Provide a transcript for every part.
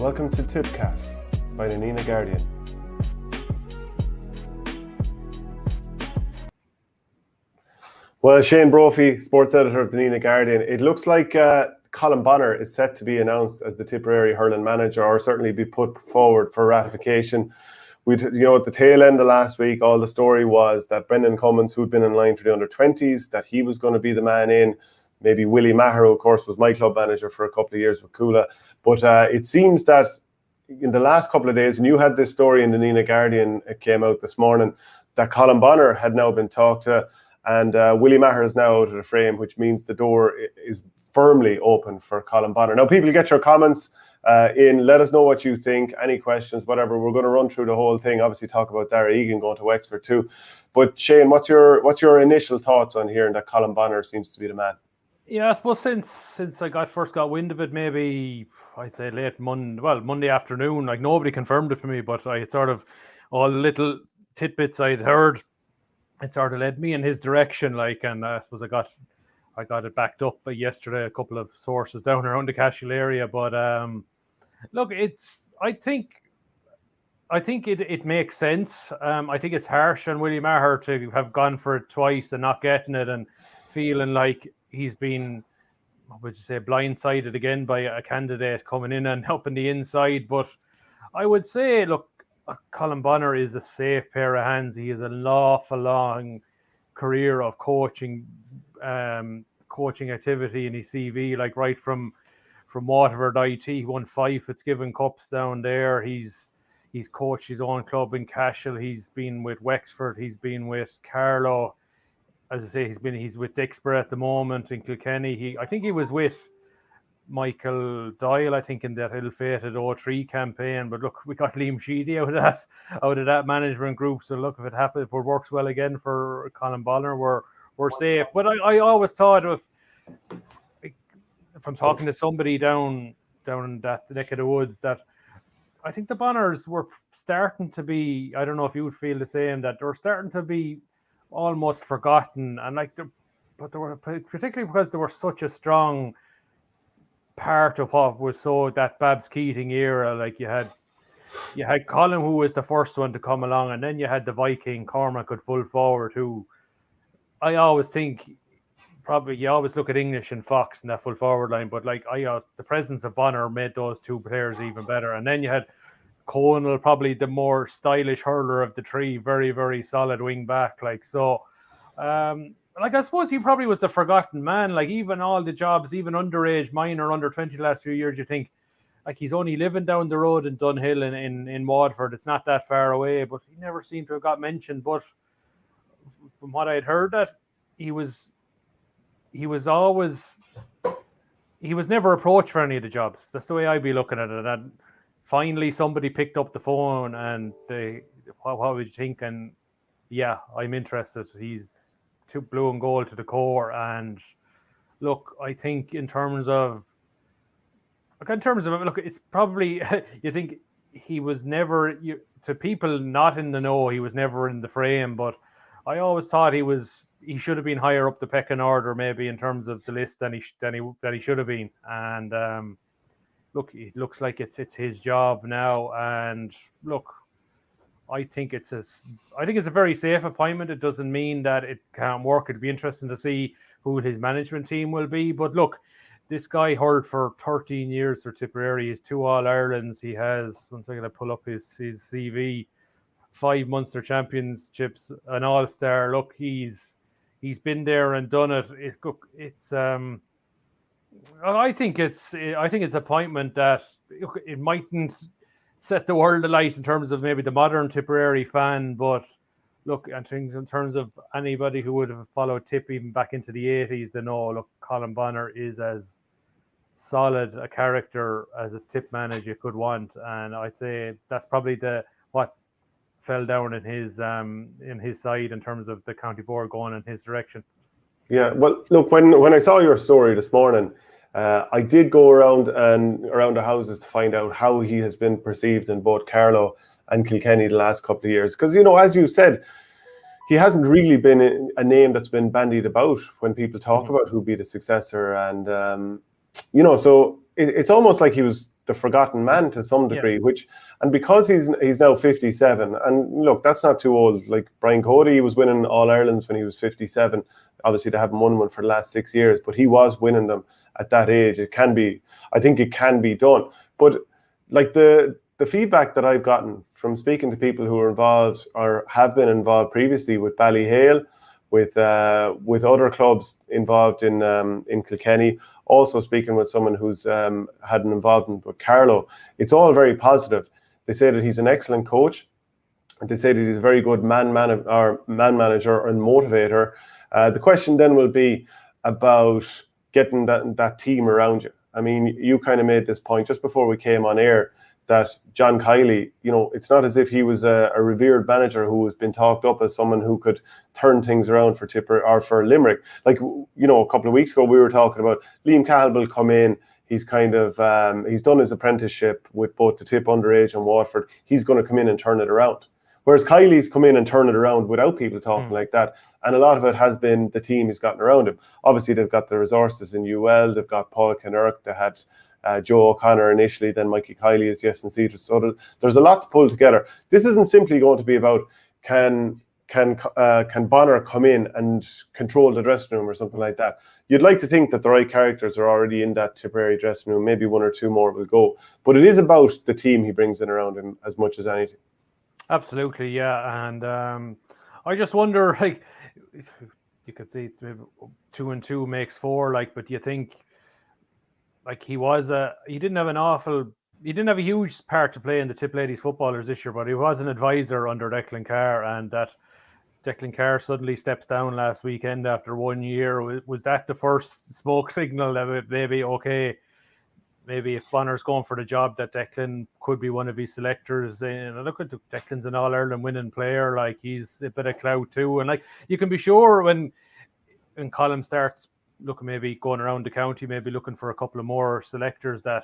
Welcome to Tippcast by the Nenagh Guardian. Well, Shane Brophy, sports editor of the Nenagh Guardian. It looks like Colm Bonnar is set to be announced as the Tipperary hurling manager, or certainly be put forward for ratification. At the tail end of last week, all the story was that Brendan Cummins, who'd been in line for the under-20s, that he was going to be the man in. Maybe Willie Maher, who of course was my club manager for a couple of years with Coola. But it seems that in the last couple of days, and you had this story in the Nenagh Guardian, it came out this morning, that Colm Bonnar had now been talked to, and Willie Maher is now out of the frame, which means the door is firmly open for Colm Bonnar. Now, people, get your comments in. Let us know what you think, any questions, whatever. We're going to run through the whole thing, obviously talk about Darragh Egan going to Wexford too. But Shane, what's your initial thoughts on hearing that Colm Bonnar seems to be the man? Yeah, I suppose since I first got wind of it, maybe I'd say late Monday afternoon, like nobody confirmed it for me, but I sort of, all the little tidbits I'd heard, it sort of led me in his direction, and I suppose I got it backed up by yesterday, a couple of sources down around the Cashel area. But look, I think it makes sense. I think it's harsh on Willie Maher to have gone for it twice and not getting it, and feeling like he's been, what would you say, blindsided again by a candidate coming in and helping the inside. But I would say, look, Colm Bonnar is a safe pair of hands. He has an awful long career of coaching activity in his CV, like right from Waterford IT. He won 5 Fitzgibbon Cups down there. He's coached his own club in Cashel. He's been with Wexford. He's been with Carlow. As I say, he's with Dixborough at the moment in Kilkenny. I think he was with Michael Doyle, I think, in that ill-fated 03 campaign. But look, we got Liam Sheedy out of that management group. So look, if it works well again for Colm Bonnar, we're safe. But I always thought, if I'm talking to somebody down in that neck of the woods, that I think the Bonnars were starting to be, I don't know if you would feel the same, that they're starting to be almost forgotten, and but they were, particularly because they were such a strong part of what was that Babs Keating era. Like you had Colin, who was the first one to come along, and then you had the Viking Cormac at full forward, who I always think, probably you always look at English and Fox in that full forward line, but the presence of Bonnar made those two players even better. And then you had Clonoulty, probably the more stylish hurler of the three, very, very solid wing back. I suppose he probably was the forgotten man. Like, even all the jobs, even underage, minor, under 20 last few years, you think, like, he's only living down the road in Dunhill in Waterford. It's not that far away, but he never seemed to have got mentioned. But from what I'd heard, that he was never approached for any of the jobs. That's the way I'd be looking at it. And finally, somebody picked up the phone and what would you think? And yeah, I'm interested. He's too blue and gold to the core. And look, I think in terms of, it's probably, you think he was never, to people not in the know, he was never in the frame. But I always thought he should have been higher up the pecking order, maybe in terms of the list than he should have been. And look, it looks like it's his job now, and look, I think it's a very safe appointment. It doesn't mean that it can't work. It'd be interesting to see who his management team will be. But look, this guy hurled for 13 years for Tipperary. He's 2 All-Irelands. He has, once I'm going to pull up his CV, 5 Munster Championships, an All-Star. Look, he's been there and done it. I think it's appointment that it mightn't set the world alight in terms of maybe the modern Tipperary fan, but look, I think in terms of anybody who would have followed Tipp even back into the 80s, they know, look, Colm Bonnar is as solid a character as a Tipp manager you could want, and I'd say that's probably what fell down in his side in terms of the county board going in his direction. Yeah, well, look, when I saw your story this morning, I did go around the houses to find out how he has been perceived in both Carlow and Kilkenny the last couple of years. Because, as you said, he hasn't really been a name that's been bandied about when people talk about who'd be the successor. And, so it's almost like he was the forgotten man to some degree, and because he's now 57, and look, that's not too old. Like Brian Cody was winning All-Irelands when he was 57. Obviously, they haven't won one for the last 6 years, but he was winning them at that age. I think it can be done. But like the feedback that I've gotten from speaking to people who are involved or have been involved previously with Ballyhale, with other clubs involved in Kilkenny, also speaking with someone who's had an involvement with Carlow, it's all very positive. They say that he's an excellent coach. They say that he's a very good man manager and motivator. The question then will be about getting that team around you. I mean, you kind of made this point just before we came on air that John Kiley, it's not as if he was a revered manager who has been talked up as someone who could turn things around for Tipperary or for Limerick. Like, a couple of weeks ago, we were talking about Liam Cahill will come in. He's kind of, he's done his apprenticeship with both the Tipp underage and Waterford. He's going to come in and turn it around. Whereas Kiley's come in and turn it around without people talking like that. And a lot of it has been the team he's gotten around him. Obviously, they've got the resources in UL. They've got Paul Kinnerk. They had Joe O'Connor initially, then Mikey Kiley is yes and Cedar. So there's a lot to pull together. This isn't simply going to be about can Bonnar come in and control the dressing room or something like that. You'd like to think that the right characters are already in that Tipperary dressing room. Maybe one or two more will go. But it is about the team he brings in around him as much as anything. Absolutely, yeah. And I just wonder, like, you could see 2 and 2 makes 4, like, but you think, like, he didn't have a huge part to play in the Tipp Ladies footballers this year, but he was an advisor under Declan Carr, and that Declan Carr suddenly steps down last weekend after 1 year. Was that the first smoke signal that maybe if Bonner's going for the job, that Declan could be one of his selectors? And look at Declan's an All-Ireland winning player, like, he's a bit of clout too, and like, you can be sure when Colm starts looking, maybe going around the county, maybe looking for a couple of more selectors, that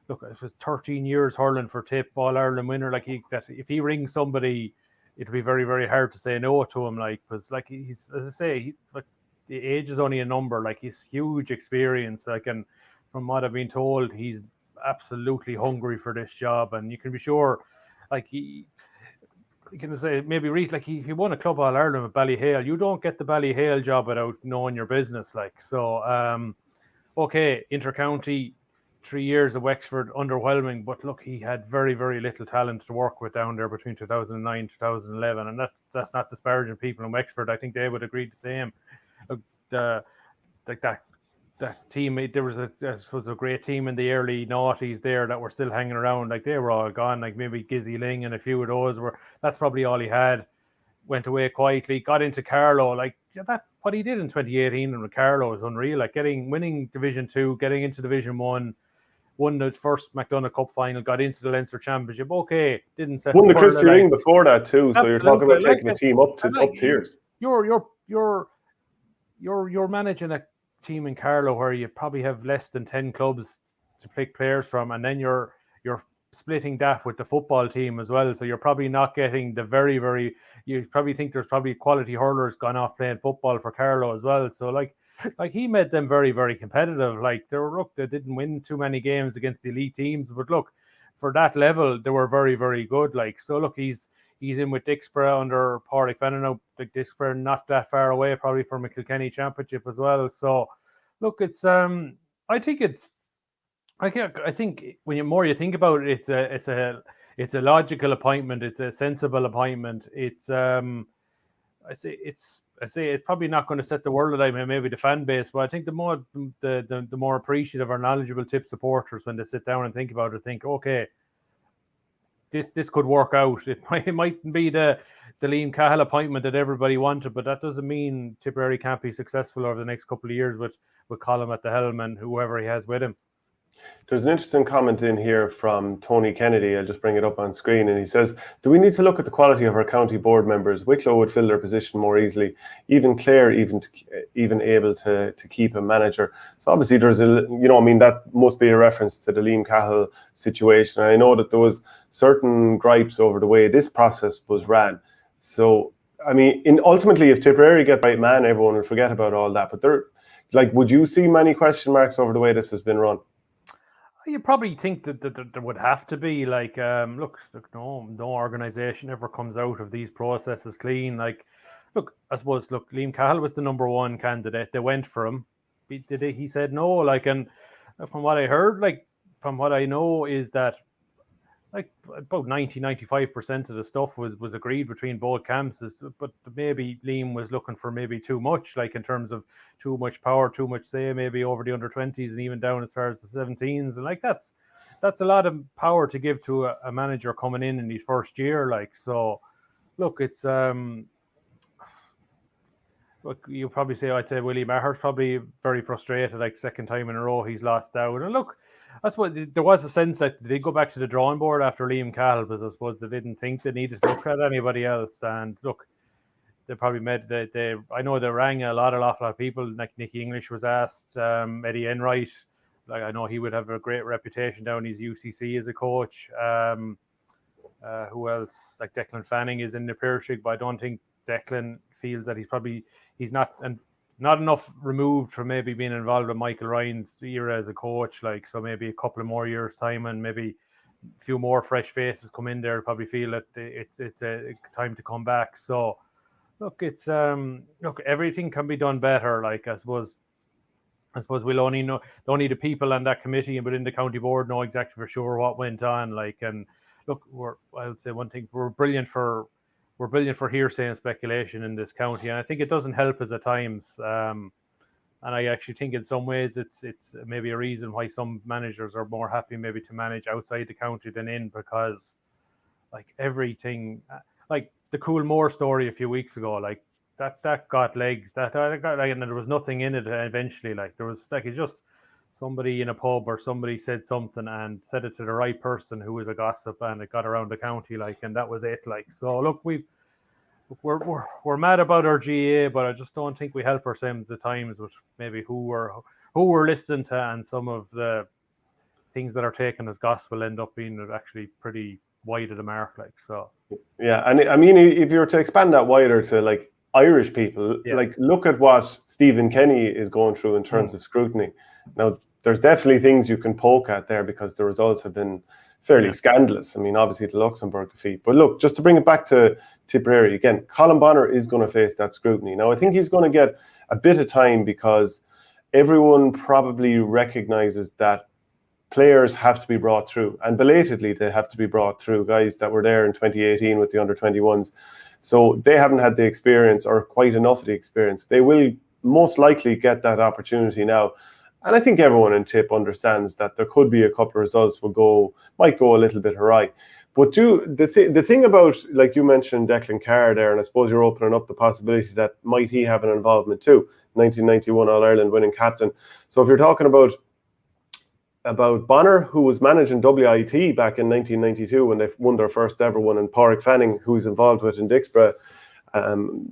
look, it was 13 years hurling for Tipp, All-Ireland winner, like, that if he rings somebody, it'll be very, very hard to say no to him, like, because, like, he's, as I say, like, the age is only a number, like, he's huge experience, like, and from what I've been told, he's absolutely hungry for this job, and you can be sure, like, you can say maybe Reece, like, he won a club All-Ireland with Ballyhale. You don't get the Ballyhale job without knowing your business, like, so okay, inter-county, 3 years of Wexford, underwhelming, but look, he had very, very little talent to work with down there between 2009 and 2011, and that's not disparaging people in Wexford. I think they would agree the same. Like that team, there was a great team in the early noughties there that were still hanging around. Like, they were all gone. Like, maybe Gizzy Ling and a few of those that's probably all he had. Went away quietly, got into Carlow. Like, that what he did in 2018 and with Carlow is unreal. Like, winning Division 2, getting into Division 1, won the first McDonagh Cup final, got into the Leinster Championship. Okay, didn't set won the Christy Ring before that too. So you're talking about taking the team up tiers. You're managing a team in Carlow where you probably have less than 10 clubs to pick players from, and then you're splitting that with the football team as well, so you're probably not getting the very, very, you probably think there's probably quality hurlers gone off playing football for Carlow as well. So like he made them very, very competitive. Like, they didn't win too many games against the elite teams, but look, for that level they were very, very good. Like, so look, he's in with Dixborough under Pádraig Fennan. Like, Dixborough not that far away probably from a Kilkenny championship as well. So look, it's I think when you think about it, it's a logical appointment. It's a sensible appointment. It's I say it's probably not going to set the world alight, maybe the fan base, but I think the more appreciative or knowledgeable Tipp supporters, when they sit down and think about it, think, okay, this could work out. It mightn't be the Liam Cahill appointment that everybody wanted, but that doesn't mean Tipperary can't be successful over the next couple of years with Colm at the helm and whoever he has with him. There's an interesting comment in here from Tony Kennedy. I'll just bring it up on screen. And he says, do we need to look at the quality of our county board members? Wicklow would fill their position more easily. Even Clare, even able to keep a manager. So obviously there's that must be a reference to the Liam Cahill situation. And I know that there was certain gripes over the way this process was ran. So, I mean, ultimately, if Tipperary get the right man, everyone will forget about all that. But would you see many question marks over the way this has been run? You probably think that there would have to be like, look, no organisation ever comes out of these processes clean. Like, look, I suppose, Liam Cahill was the number one candidate. They went for him. He said no. Like, and from what I heard, like, from what I know is that, like, about 95% of the stuff was agreed between both camps, but maybe Liam was looking for maybe too much, like in terms of too much power, too much say, maybe over the under-20s and even down as far as the 17s, and like that's a lot of power to give to a manager coming in his first year, like. So look, it's look, you probably say, I'd say Willie Maher's probably very frustrated, like second time in a row he's lost out. And look, I suppose there was a sense that they go back to the drawing board after Liam Cahill, because I suppose they didn't think they needed to look at anybody else. And look, they probably made I know they rang a lot of people. Like Nicky English was asked, Eddie Enright, like I know he would have a great reputation down his UCC as a coach. Who else? Like Declan Fanning is in the Upperchurch, but I don't think Declan feels that he's not enough removed from maybe being involved with Michael Ryan's era as a coach. Like, so maybe a couple of more years time and maybe a few more fresh faces come in there, probably feel that it's a time to come back. So look, it's look, everything can be done better. Like, I suppose we'll only the people on that committee and within the county board know exactly for sure what went on. Like, and look, I would say one thing, we're brilliant for hearsay and speculation in this county, and I think it doesn't help us at times. And I actually think in some ways it's maybe a reason why some managers are more happy maybe to manage outside the county than in, because like everything, like the Coolmore story a few weeks ago, like that got legs. That got, like, and there was nothing in it eventually. Like, there was like, it's just somebody in a pub or somebody said something and said it to the right person who was a gossip, and it got around the county, like, and that was it. Like, so look, we're mad about our GA, but I just don't think we help ourselves at times with maybe who we're listening to, and some of the things that are taken as gospel end up being actually pretty wide of the mark. Like, so yeah, and I mean, if you were to expand that wider to like Irish people, like, look at what Stephen Kenny is going through in terms of scrutiny. Now, there's definitely things you can poke at there because the results have been fairly scandalous. I mean, obviously the Luxembourg defeat. But look, just to bring it back to Tipperary again, Colm Bonnar is going to face that scrutiny. Now, I think he's going to get a bit of time because everyone probably recognises that players have to be brought through, and belatedly they have to be brought through. Guys that were there in 2018 with the under-21s. So they haven't had the experience, or quite enough of the experience. They will most likely get that opportunity now. And I think everyone in Tipp understands that there could be a couple of results might go a little bit awry. But the thing about, like you mentioned, Declan Carr there, and I suppose you're opening up the possibility that might he have an involvement too. 1991 All-Ireland winning captain. So if you're talking about Bonnar, who was managing WIT back in 1992 when they won their first ever one, and Pádraig Fanning, who's involved with in Dixborough,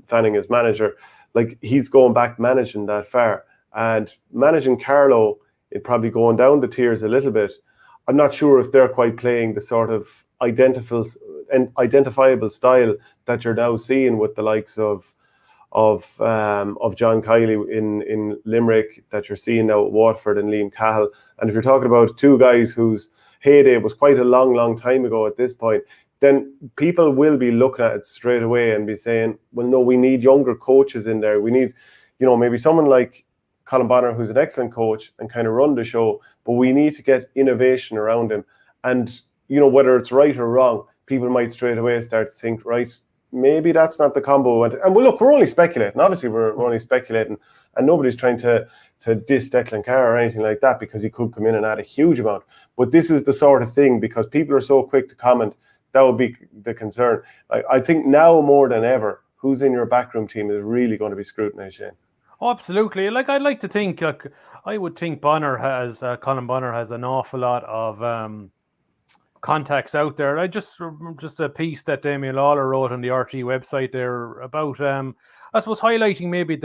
Fanning as manager, like, he's going back managing that far. And managing Carlow, it probably going down the tiers a little bit. I'm not sure if they're quite playing the sort of identifiable style that you're now seeing with the likes of John Kiley in Limerick, that you're seeing now at Waterford, and Liam Cahill. And if you're talking about two guys whose heyday was quite a long time ago at this point, then people will be looking at it straight away and be saying, well, no, we need younger coaches in there. We need, maybe someone like Colm Bonnar, who's an excellent coach and kind of run the show, but we need to get innovation around him. And, whether it's right or wrong, people might straight away start to think, right, maybe that's not the combo. And well, look, we're only speculating. Obviously, we're only speculating, and nobody's trying to diss Declan Carr or anything like that, because he could come in and add a huge amount. But this is the sort of thing, because people are so quick to comment, that would be the concern. I think now more than ever, who's in your backroom team is really going to be scrutinised, Shane. Oh, absolutely. Like, I'd like to think, like, I would think Colm Bonnar has an awful lot of contacts out there. I just a piece that Damien Lawler wrote on the RT website there about, I suppose, highlighting maybe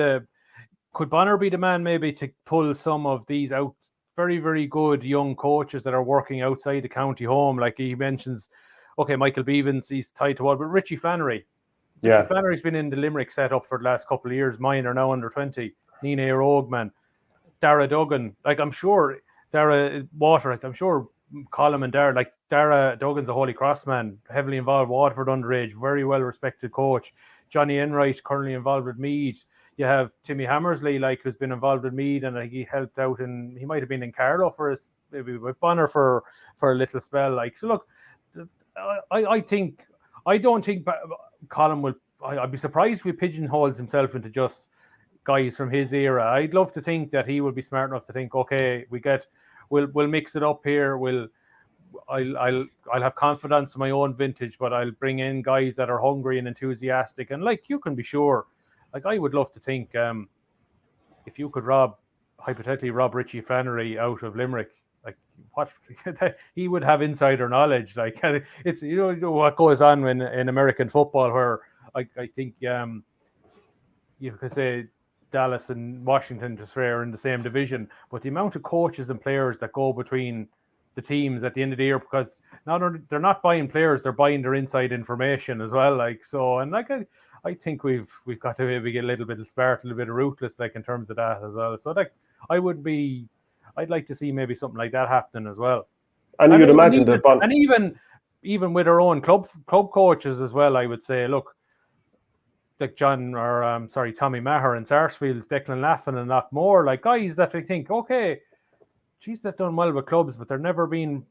could Bonnar be the man maybe to pull some of these out, very, very good young coaches that are working outside the county home. Like, he mentions, okay, Michael Beavens, he's tied to what, but Richie Flannery. Richie Flannery's been in the Limerick setup for the last couple of years. Mine are now under 20. Nina O'Rourke, Darragh Duggan. Like, I'm sure Darragh Water, like I'm sure Colm and Darragh, like Darragh Duggan's a Holy Cross man, heavily involved, Waterford underage, very well respected coach. Johnny Enright currently involved with Meath. You have Timmy Hammersley, like who's been involved with Meath, and he helped out, and he might have been in Carlow for his, maybe with Bonnar for a little spell. Like, so look, I don't think Colm will. I'd be surprised if he pigeonholes himself into just guys from his era. I'd love to think that he will be smart enough to think, okay, we'll mix it up here. I'll have confidence in my own vintage, but I'll bring in guys that are hungry and enthusiastic. And like, you can be sure, like I would love to think, if you could hypothetically rob Richie Flannery out of Limerick, like what he would have insider knowledge. Like it's you know what goes on in American football, where I think you could say Dallas and Washington just are in the same division, but the amount of coaches and players that go between the teams at the end of the year, because they're not buying players, they're buying their inside information as well. Like, so, and like I think we've got to maybe get a little bit of smart, a little bit of ruthless, like in terms of that as well. So like I'd like to see maybe something like that happening as well. And you'd imagine that, and even with our own club coaches as well, I would say, look, like Tommy Maher and Sarsfield's, Declan Laffin and a lot more, like guys that I think, okay, geez, they've done well with clubs, but they're never been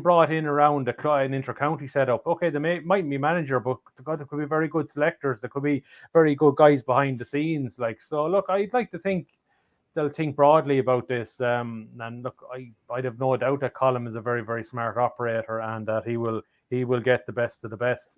brought in around an inter-county setup. Okay, they might be manager, but God, there could be very good selectors. There could be very good guys behind the scenes. Like, so look, I'd like to think they'll think broadly about this. And look, I'd have no doubt that Colm is a very, very smart operator, and that he will get the best of the best.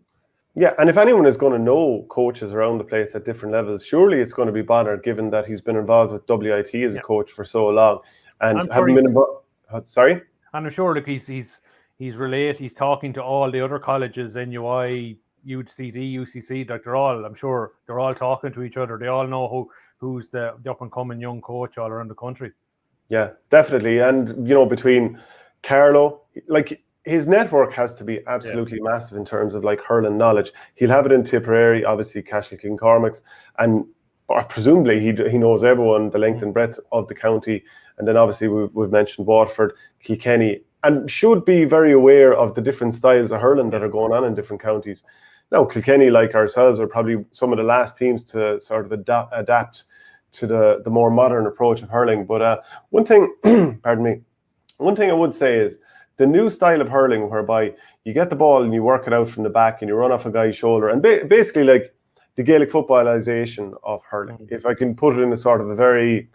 Yeah, and if anyone is going to know coaches around the place at different levels, surely it's going to be Bonnar, given that he's been involved with WIT as a coach for so long, and haven't been involved. Sorry, and I'm sure, look, he's related. He's talking to all the other colleges, NUI, UCD, UCC. Like I'm sure they're all talking to each other. They all know who's the up and coming young coach all around the country. Yeah, definitely, and between Carlow, like, his network has to be absolutely massive in terms of like hurling knowledge. He'll have it in Tipperary, obviously Cashel Cormac's, and presumably he knows everyone the length and breadth of the county. And then obviously we've mentioned Waterford, Kilkenny, and should be very aware of the different styles of hurling that are going on in different counties. Now, Kilkenny, like ourselves, are probably some of the last teams to sort of adapt to the more modern approach of hurling. But one thing, one thing I would say is, the new style of hurling, whereby you get the ball and you work it out from the back and you run off a guy's shoulder, and basically like the Gaelic footballization of hurling. If I can put it in a sort of a very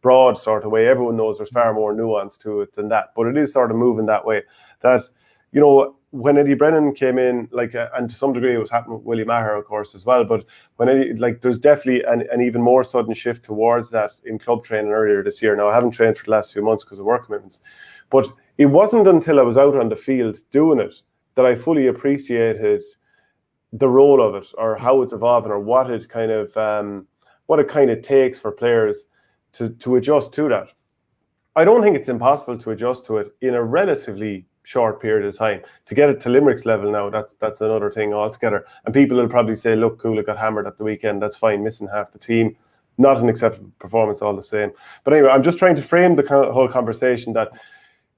broad sort of way, everyone knows there's far more nuance to it than that, but it is sort of moving that way. That, when Eddie Brennan came in, like, and to some degree it was happening with Willie Maher, of course, as well, but there's definitely an even more sudden shift towards that in club training earlier this year. Now, I haven't trained for the last few months because of work commitments, but it wasn't until I was out on the field doing it that I fully appreciated the role of it, or how it's evolving, or what it kind of takes for players to adjust to that. I don't think it's impossible to adjust to it in a relatively short period of time. To get it to Limerick's level now, that's another thing altogether. And people will probably say, look, Coola got hammered at the weekend. That's fine, missing half the team. Not an acceptable performance all the same. But anyway, I'm just trying to frame the whole conversation that,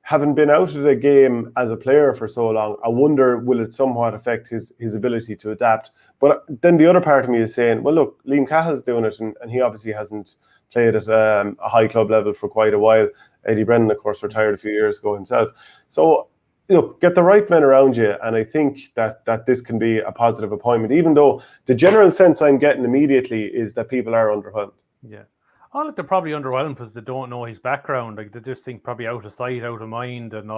having been out of the game as a player for so long, I wonder, will it somewhat affect his ability to adapt? But then the other part of me is saying, well, look, Liam Cahill's doing it, and he obviously hasn't played at a high club level for quite a while. Eddie Brennan, of course, retired a few years ago himself. So, get the right men around you, and I think that this can be a positive appointment, even though the general sense I'm getting immediately is that people are underwhelmed. Yeah. Oh, look, they're probably underwhelmed because they don't know his background. Like, they just think probably out of sight, out of mind, and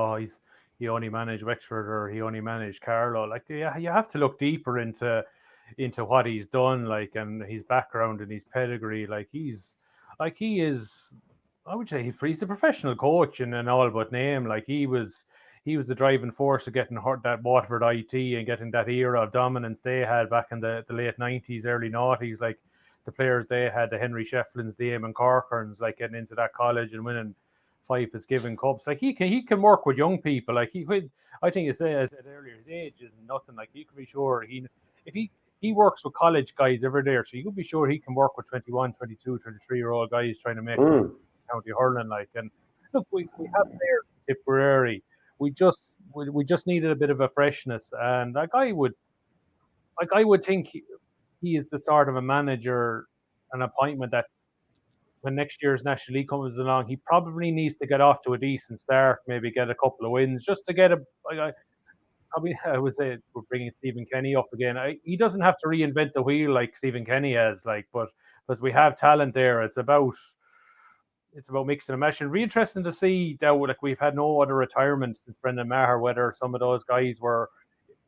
he only managed Wexford, or he only managed Carlow. Like, you have to look deeper into what he's done, like, and his background and his pedigree. Like, he is, I would say he's a professional coach in an all but name. Like, he was the driving force of getting that Waterford IT and getting that era of dominance they had back in the late 90s, early 90s. Like, the players they had, the Henry Shefflins, the Eamon Corkerns, like, getting into that college and winning 5 Fitzgibbon Cups. Like, he can work with young people. Like, I think I said earlier, his age is nothing. Like, you can be sure if he works with college guys every day, so you can be sure he can work with 21, 22, 23-year-old guys trying to make county hurling. Like, and look, we have players in Tipperary. We just needed a bit of a freshness, and I would think he is the sort of a manager, an appointment that when next year's National League comes along, he probably needs to get off to a decent start, maybe get a couple of wins, just to get a. I would say we're bringing Stephen Kenny up again. He doesn't have to reinvent the wheel like Stephen Kenny has, but because we have talent there, it's about mixing and matching. It'd be interesting to see that we've had no other retirements since Brendan Maher, whether some of those guys were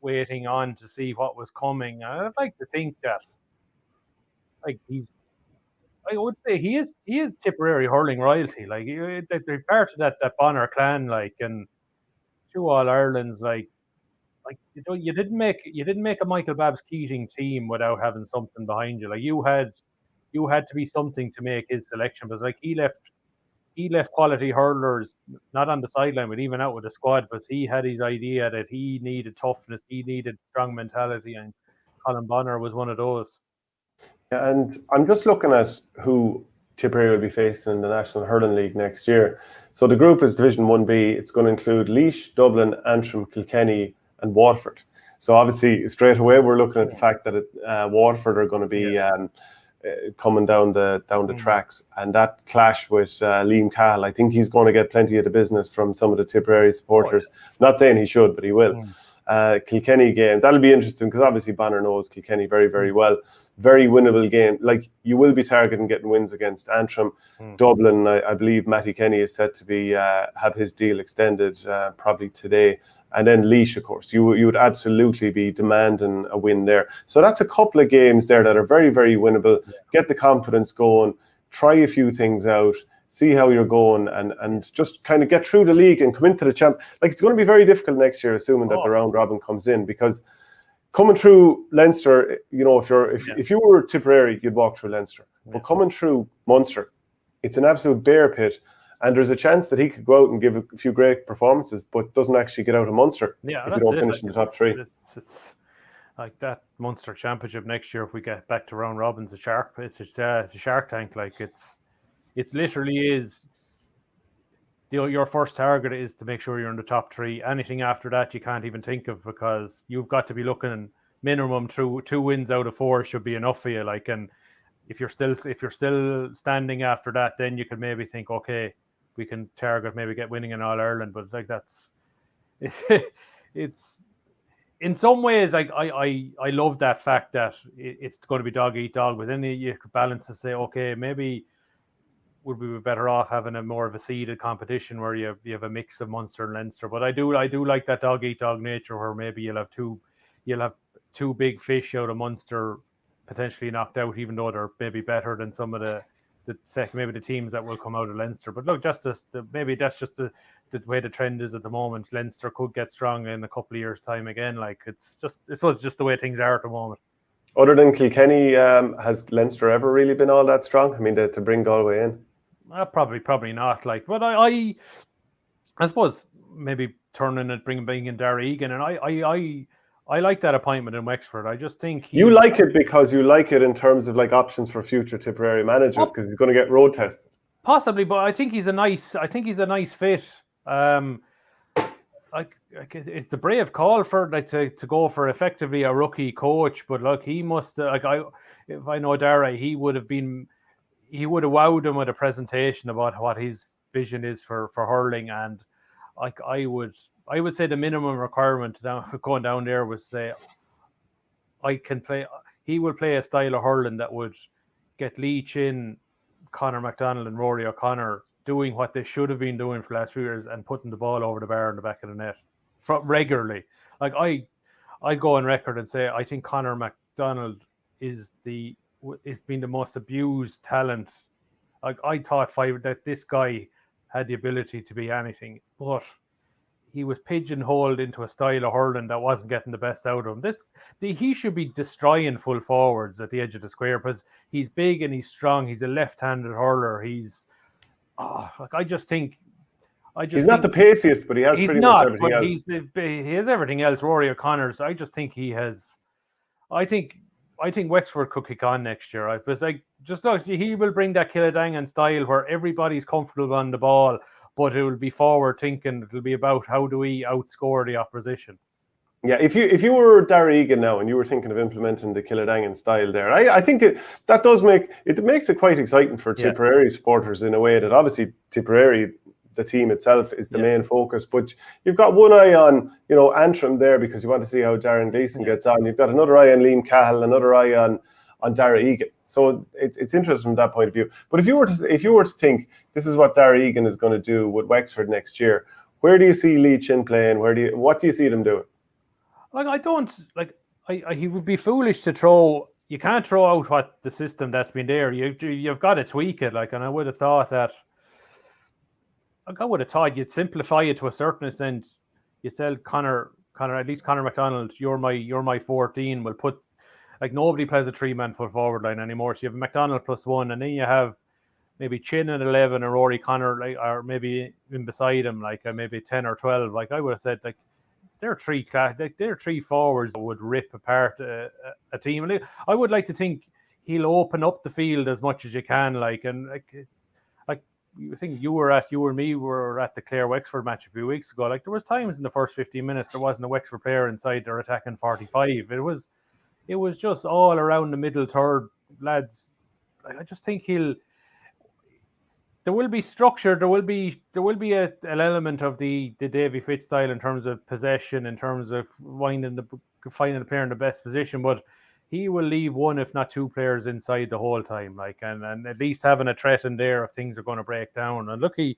waiting on to see what was coming. I'd like to think that I would say he is Tipperary hurling royalty. They're part of that Bonnar clan, and two All Irelands, you didn't make a Michael Babs Keating team without having something behind you. You had to be something to make his selection, because he left quality hurlers not on the sideline, but even out with the squad. But he had his idea that he needed toughness, he needed strong mentality, and Colm Bonnar was one of those. Yeah, and I'm just looking at who Tipperary will be facing in the National Hurling League next year. So the group is Division 1B. It's going to include Laois, Dublin, Antrim, Kilkenny, and Waterford. So obviously, straight away, we're looking at the fact that Waterford are going to be coming down the tracks, and that clash with Liam Cahill, I think he's going to get plenty of the business from some of the Tipperary supporters. Not saying he should, but he will. Kilkenny game, that'll be interesting, because obviously Bonnar knows Kilkenny very, very well. Very winnable game. You will be targeting getting wins against Antrim. Dublin, I believe Matty Kenny is set to be have his deal extended probably today. And then Laois, of course, you would absolutely be demanding a win there. So that's a couple of games there that are very, very winnable. Get the confidence going, try a few things out, see how you're going, and just kind of get through the league and come into the champ. It's going to be very difficult next year, assuming that the round robin comes in, because coming through Leinster, if you were Tipperary, you'd walk through Leinster. But coming through Munster, it's an absolute bear pit. And there's a chance that he could go out and give a few great performances, but doesn't actually get out of Munster if you don't finish in the top three. It's like that Munster Championship next year. If we get back to round robins, it's a Shark Tank. It's literally is. Your first target is to make sure you're in the top three. Anything after that, you can't even think of, because you've got to be looking minimum through 2 wins out of 4 should be enough for you. And if you're still standing after that, then you could maybe think, okay, we can target maybe get winning in All Ireland. But that's it's in some ways I love that fact that it's going to be dog eat dog. But then you could balance to say, okay, maybe would we be better off having a more of a seeded competition where you have a mix of Munster and Leinster. But I do like that dog eat dog nature, where maybe you'll have two big fish out of Munster potentially knocked out, even though they're maybe better than some of the teams that will come out of Leinster. But look, maybe that's just the way the trend is at the moment. Leinster could get strong in a couple of years' time again. It's just the way things are at the moment. Other than Kilkenny, has Leinster ever really been all that strong? I mean, to bring Galway in? Probably not. But I suppose maybe turning and bringing in Darragh Egan, and I like that appointment in Wexford. I just think you like it because you like it in terms of options for future Tipperary managers, because he's going to get road tested. Possibly, but I think he's a nice fit. It's a brave call for to go for effectively a rookie coach, but he must if I know Darragh, he would have wowed him with a presentation about what his vision is for hurling, and I would say the minimum requirement going down there was say he will play a style of hurling that would get Leach in, Conor McDonald and Rory O'Connor doing what they should have been doing for the last few years and putting the ball over the bar in the back of the net regularly. I go on record and say I think Conor McDonald is been the most abused talent. I thought that this guy had the ability to be anything, but he was pigeonholed into a style of hurling that wasn't getting the best out of him. He should be destroying full forwards at the edge of the square, because he's big and he's strong. He's a left-handed hurler. He's he's not the paciest, but he has pretty much everything else. He has everything else. Rory O'Connor's. I just think he has. I think Wexford could kick on next year. Right? Because he will bring that Killenaule style where everybody's comfortable on the ball, but it will be forward thinking. It'll be about how do we outscore the opposition. Yeah, if you were Darragh Egan now and you were thinking of implementing the Killenaule style there, I think that does makes it quite exciting for Tipperary supporters in a way that obviously Tipperary, the team itself, is the main focus, but you've got one eye on Antrim there because you want to see how Darren Gleeson gets on. You've got another eye on Liam Cahill, another eye on Darragh Egan. So it's interesting from that point of view. But if you were to think this is what Darragh Egan is going to do with Wexford next year, where do you see Lee Chin playing? What do you see them doing? He would be foolish to throw. You can't throw out what the system that's been there. You've got to tweak it. And I would have thought that. I would have thought you'd simplify it to a certain extent. You'd tell Connor, at least Connor McDonald, you're my 14. We'll put nobody plays a 3-man full forward line anymore. So you have McDonald +1, and then you have maybe Chin at 11 or Rory Connor, or maybe in beside him, maybe 10 or 12. I would have said they're three forwards that would rip apart a team. And I would like to think he'll open up the field as much as you can. I think you and me were at the Clare Wexford match a few weeks ago. There was times in the first 15 minutes there wasn't a Wexford player inside their attacking 45. It was just all around the middle third, lads. I just think there will be structure. There will be an element of the Davy Fitz style in terms of possession, in terms of finding the player in the best position. But he will leave one, if not two, players inside the whole time, and at least having a threat in there if things are going to break down. And look, he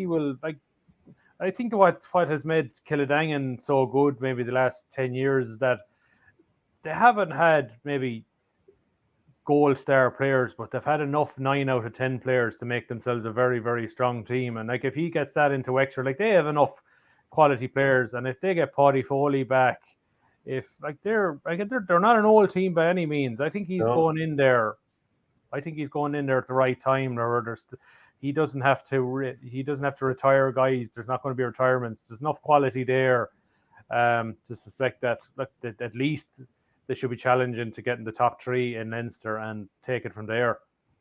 will I think what has made Killenaule so good maybe the last 10 years is that they haven't had maybe goal star players, but they've had enough 9 out of 10 players to make themselves a very, very strong team. And if he gets that into Wexford, they have enough quality players, and if they get Paddy Foley back, if they're not an old team by any means. I think he's going in there. I think he's going in there at the right time. He doesn't have to retire guys. There's not going to be retirements. There's enough quality there to suspect that at least they should be challenging to get in the top 3 in Leinster and take it from there.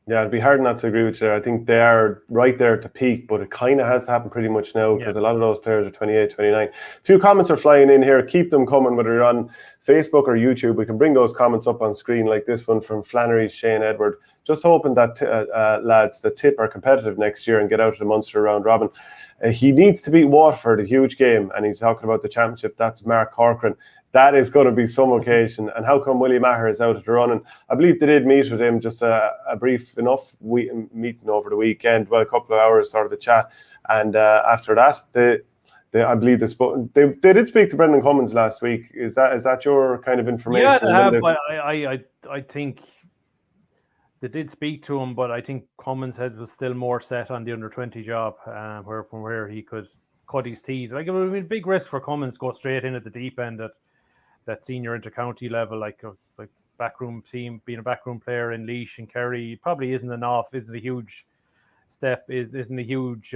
Yeah, it'd be hard not to agree with you there. I think they are right there at the peak, but it kind of has happened pretty much now because a lot of those players are 28, 29. A few comments are flying in here. Keep them coming, whether you're on Facebook or YouTube. We can bring those comments up on screen, like this one from Flannery's Shane Edward. Just hoping that, lads, the Tipp are competitive next year and get out of the Munster round robin. He needs to beat Waterford, a huge game, and he's talking about the championship. That's Mark Corcoran. That is going to be some occasion. And how come Willie Maher is out of the running? I believe they did meet with him, just a brief enough meeting over the weekend, a couple of hours sort of the chat. And after that, I believe they did speak to Brendan Cummins last week. Is that your kind of information? Yeah, they have. I think they did speak to him, but I think Cummins' head was still more set on the under-20 job, where he could cut his teeth. It would be a big risk for Cummins to go straight in at the deep end at that senior inter-county level, like backroom team, being a backroom player in Laois and Kerry probably isn't enough, isn't a huge step, isn't a huge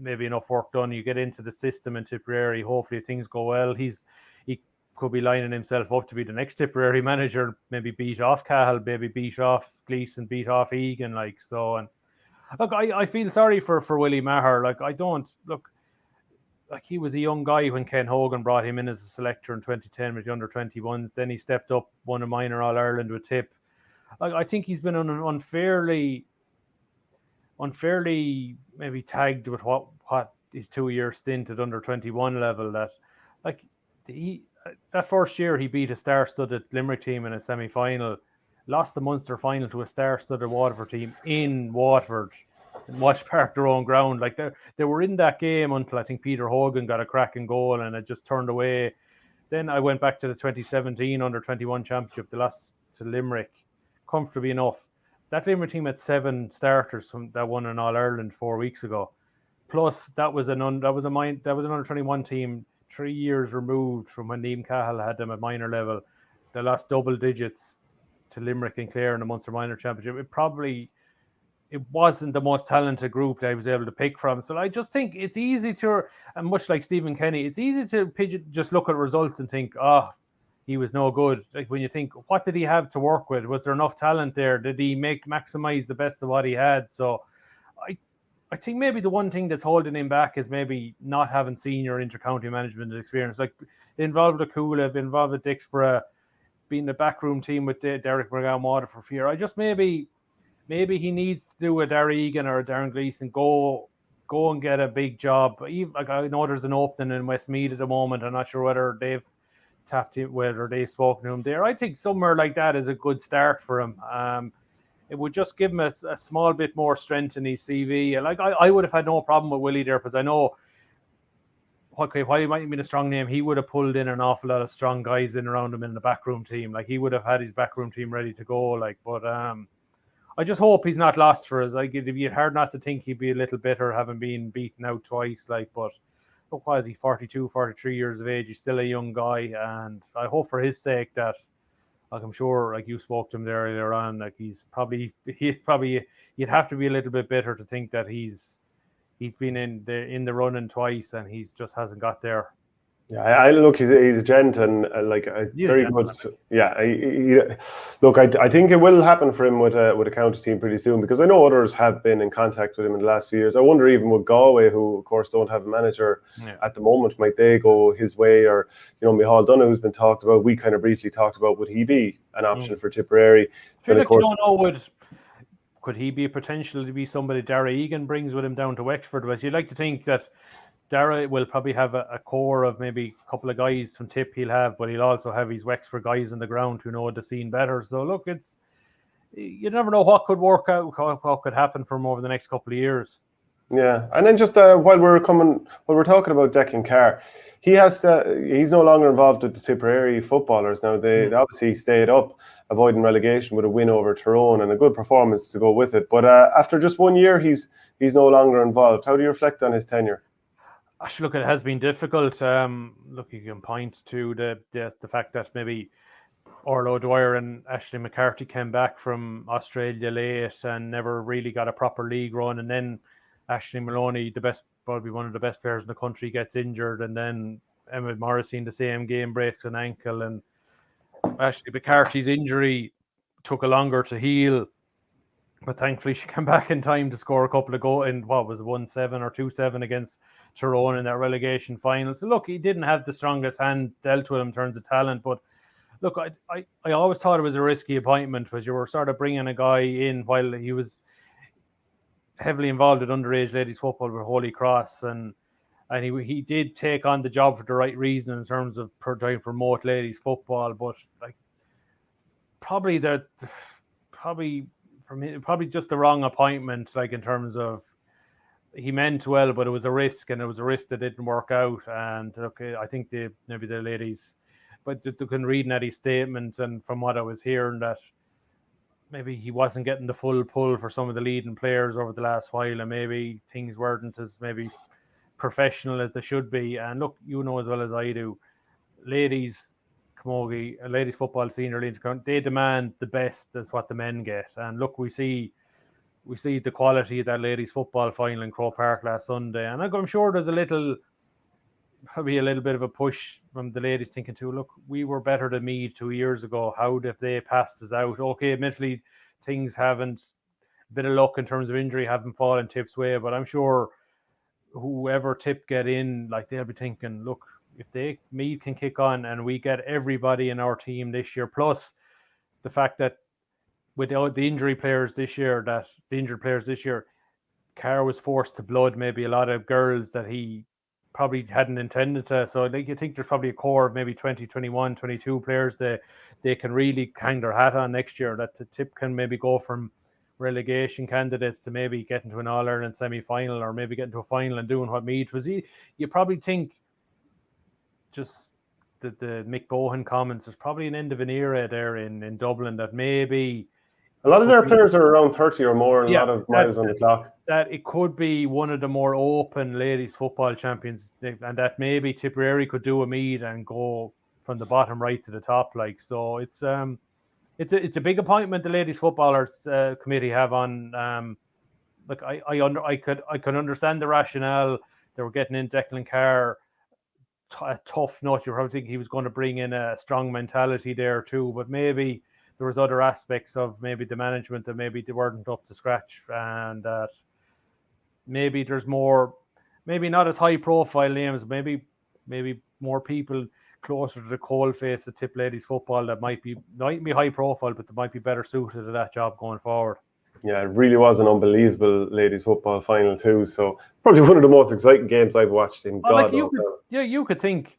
maybe enough work done. You get into the system in Tipperary, hopefully things go well. He could be lining himself up to be the next Tipperary manager, maybe beat off Cahill, maybe beat off Gleeson, beat off Egan, so. And look, I feel sorry for Willie Maher. He was a young guy when Ken Hogan brought him in as a selector in 2010 with the under-21s. Then he stepped up, won a minor All-Ireland with Tipp. I think he's been unfairly maybe tagged with what his 2-year stint at under-21 level. That first year he beat a star-studded Limerick team in a semi-final, lost the Munster final to a star-studded Waterford team in Waterford. And Watch Park their own ground. They were in that game until I think Peter Hogan got a cracking goal and it just turned away. Then I went back to the 2017 under-21 championship. They lost to Limerick comfortably enough. That Limerick team had 7 starters that won an All-Ireland 4 weeks ago. Plus that was an under-21 team 3 years removed from when Liam Cahill had them at minor level. They lost double digits to Limerick and Clare in the Munster Minor Championship. It wasn't the most talented group that I was able to pick from. So I just think it's easy to, and much like Stephen Kenny, it's easy to just look at results and think, he was no good. When you think, what did he have to work with? Was there enough talent there? Did he maximize the best of what he had? So I think maybe the one thing that's holding him back is maybe not having senior inter-county management experience. Like involved with Coola, involved with Dixborough, being the backroom team with Derek McGowan Waterford for year. I just maybe he needs to do a Darragh Egan or a Darren Gleeson, go and get a big job. Even, like I know there's an opening in Westmeath at the moment. I'm not sure whether they've tapped it, whether they've spoken to him there. I think somewhere like that is a good start for him. It would just give him a small bit more strength in his CV. Like I would have had no problem with Willie there, because I know, okay, while he might have been a strong name, he would have pulled in an awful lot of strong guys in around him in the backroom team. Like he would have had his backroom team ready to go. Like, but I just hope he's not lost for us. Like it'd be hard not to think he'd be a little bitter having been beaten out twice. Like, but look, why is he 42, 43 years of age? He's still a young guy, and I hope for his sake that, like I'm sure, like you spoke to him there earlier on, like you'd have to be a little bit bitter to think that he's been in the running twice and he's just hasn't got there. Yeah, I look, he's a gent and like a very good. Yeah, look, I think it will happen for him with a county team pretty soon, because I know others have been in contact with him in the last few years. I wonder, even with Galway, who of course don't have a manager at the moment, might they go his way? Or Micheál Donoghue, who's been talked about, we kind of briefly talked about, would he be an option for Tipperary? Sure, of course, you don't know, could he be a potential to be somebody Darragh Egan brings with him down to Wexford? But you'd like to think that Darragh will probably have a core of maybe a couple of guys from Tipp he'll have, but he'll also have his Wexford guys on the ground who know the scene better. So look, you never know what could work out, what could happen for him over the next couple of years. Yeah, and then just while we're talking about Declan Carr, he's no longer involved with the Tipperary footballers now. They obviously stayed up, avoiding relegation with a win over Tyrone and a good performance to go with it. But after just 1 year, he's no longer involved. How do you reflect on his tenure? Actually, look, it has been difficult. Look, you can point to the fact that maybe Orla O'Dwyer and Ashley McCarthy came back from Australia late and never really got a proper league run, and then Ashley Maloney, probably one of the best players in the country, gets injured, and then Emma Morrissey in the same game breaks an ankle, and Ashley McCarthy's injury took a longer to heal, but thankfully she came back in time to score a couple of goals in, what was it, 1-7 or 2-7 against Tyrone in that relegation final. So look, he didn't have the strongest hand dealt with him in terms of talent, but look, I always thought it was a risky appointment, because you were sort of bringing a guy in while he was heavily involved with underage ladies football with Holy Cross, and he did take on the job for the right reason in terms of trying to promote ladies football, but like probably just the wrong appointment, like in terms of he meant well, but it was a risk, and it was a risk that didn't work out. And okay, I think maybe the ladies, but you can read at his statements and from what I was hearing, that maybe he wasn't getting the full pull for some of the leading players over the last while, and maybe things weren't as maybe professional as they should be. And look, you know as well as I do, ladies football senior league, they demand the best as what the men get. And look, we see the quality of that ladies football final in Croke Park last Sunday, and I'm sure there's probably a little bit of a push from the ladies thinking too, look, we were better than Meath 2 years ago. How if they passed us out? Okay, admittedly, things haven't, a bit of luck in terms of injury haven't fallen Tipp's way, but I'm sure whoever Tipp get in, like they'll be thinking, look, if Meath can kick on and we get everybody in our team this year, plus the fact that with the injured players this year, Carr was forced to blood maybe a lot of girls that he probably hadn't intended to. So I think there's probably a core of maybe 20, 21, 22 players that they can really hang their hat on next year, that the Tipp can maybe go from relegation candidates to maybe getting to an All-Ireland semi-final, or maybe getting to a final and doing what Meath was. You probably think just the Mick Bohan comments, there's probably an end of an era there in Dublin, that maybe a lot of their players are around 30 or more, and a lot of miles on the clock. That it could be one of the more open ladies football champions, and that maybe Tipperary could do a Meath and go from the bottom right to the top. Like, so it's a big appointment the ladies footballers committee have on. Like I could understand the rationale. They were getting in Declan Carr, a tough nut. You probably think he was going to bring in a strong mentality there too, but maybe there was other aspects of maybe the management that maybe they weren't up to scratch, and that maybe there's more, maybe not as high profile names, maybe more people closer to the coalface of Tipp ladies football that might be high profile, but they might be better suited to that job going forward. Yeah, it really was an unbelievable ladies football final too. So probably one of the most exciting games I've watched in God knows how. You could think,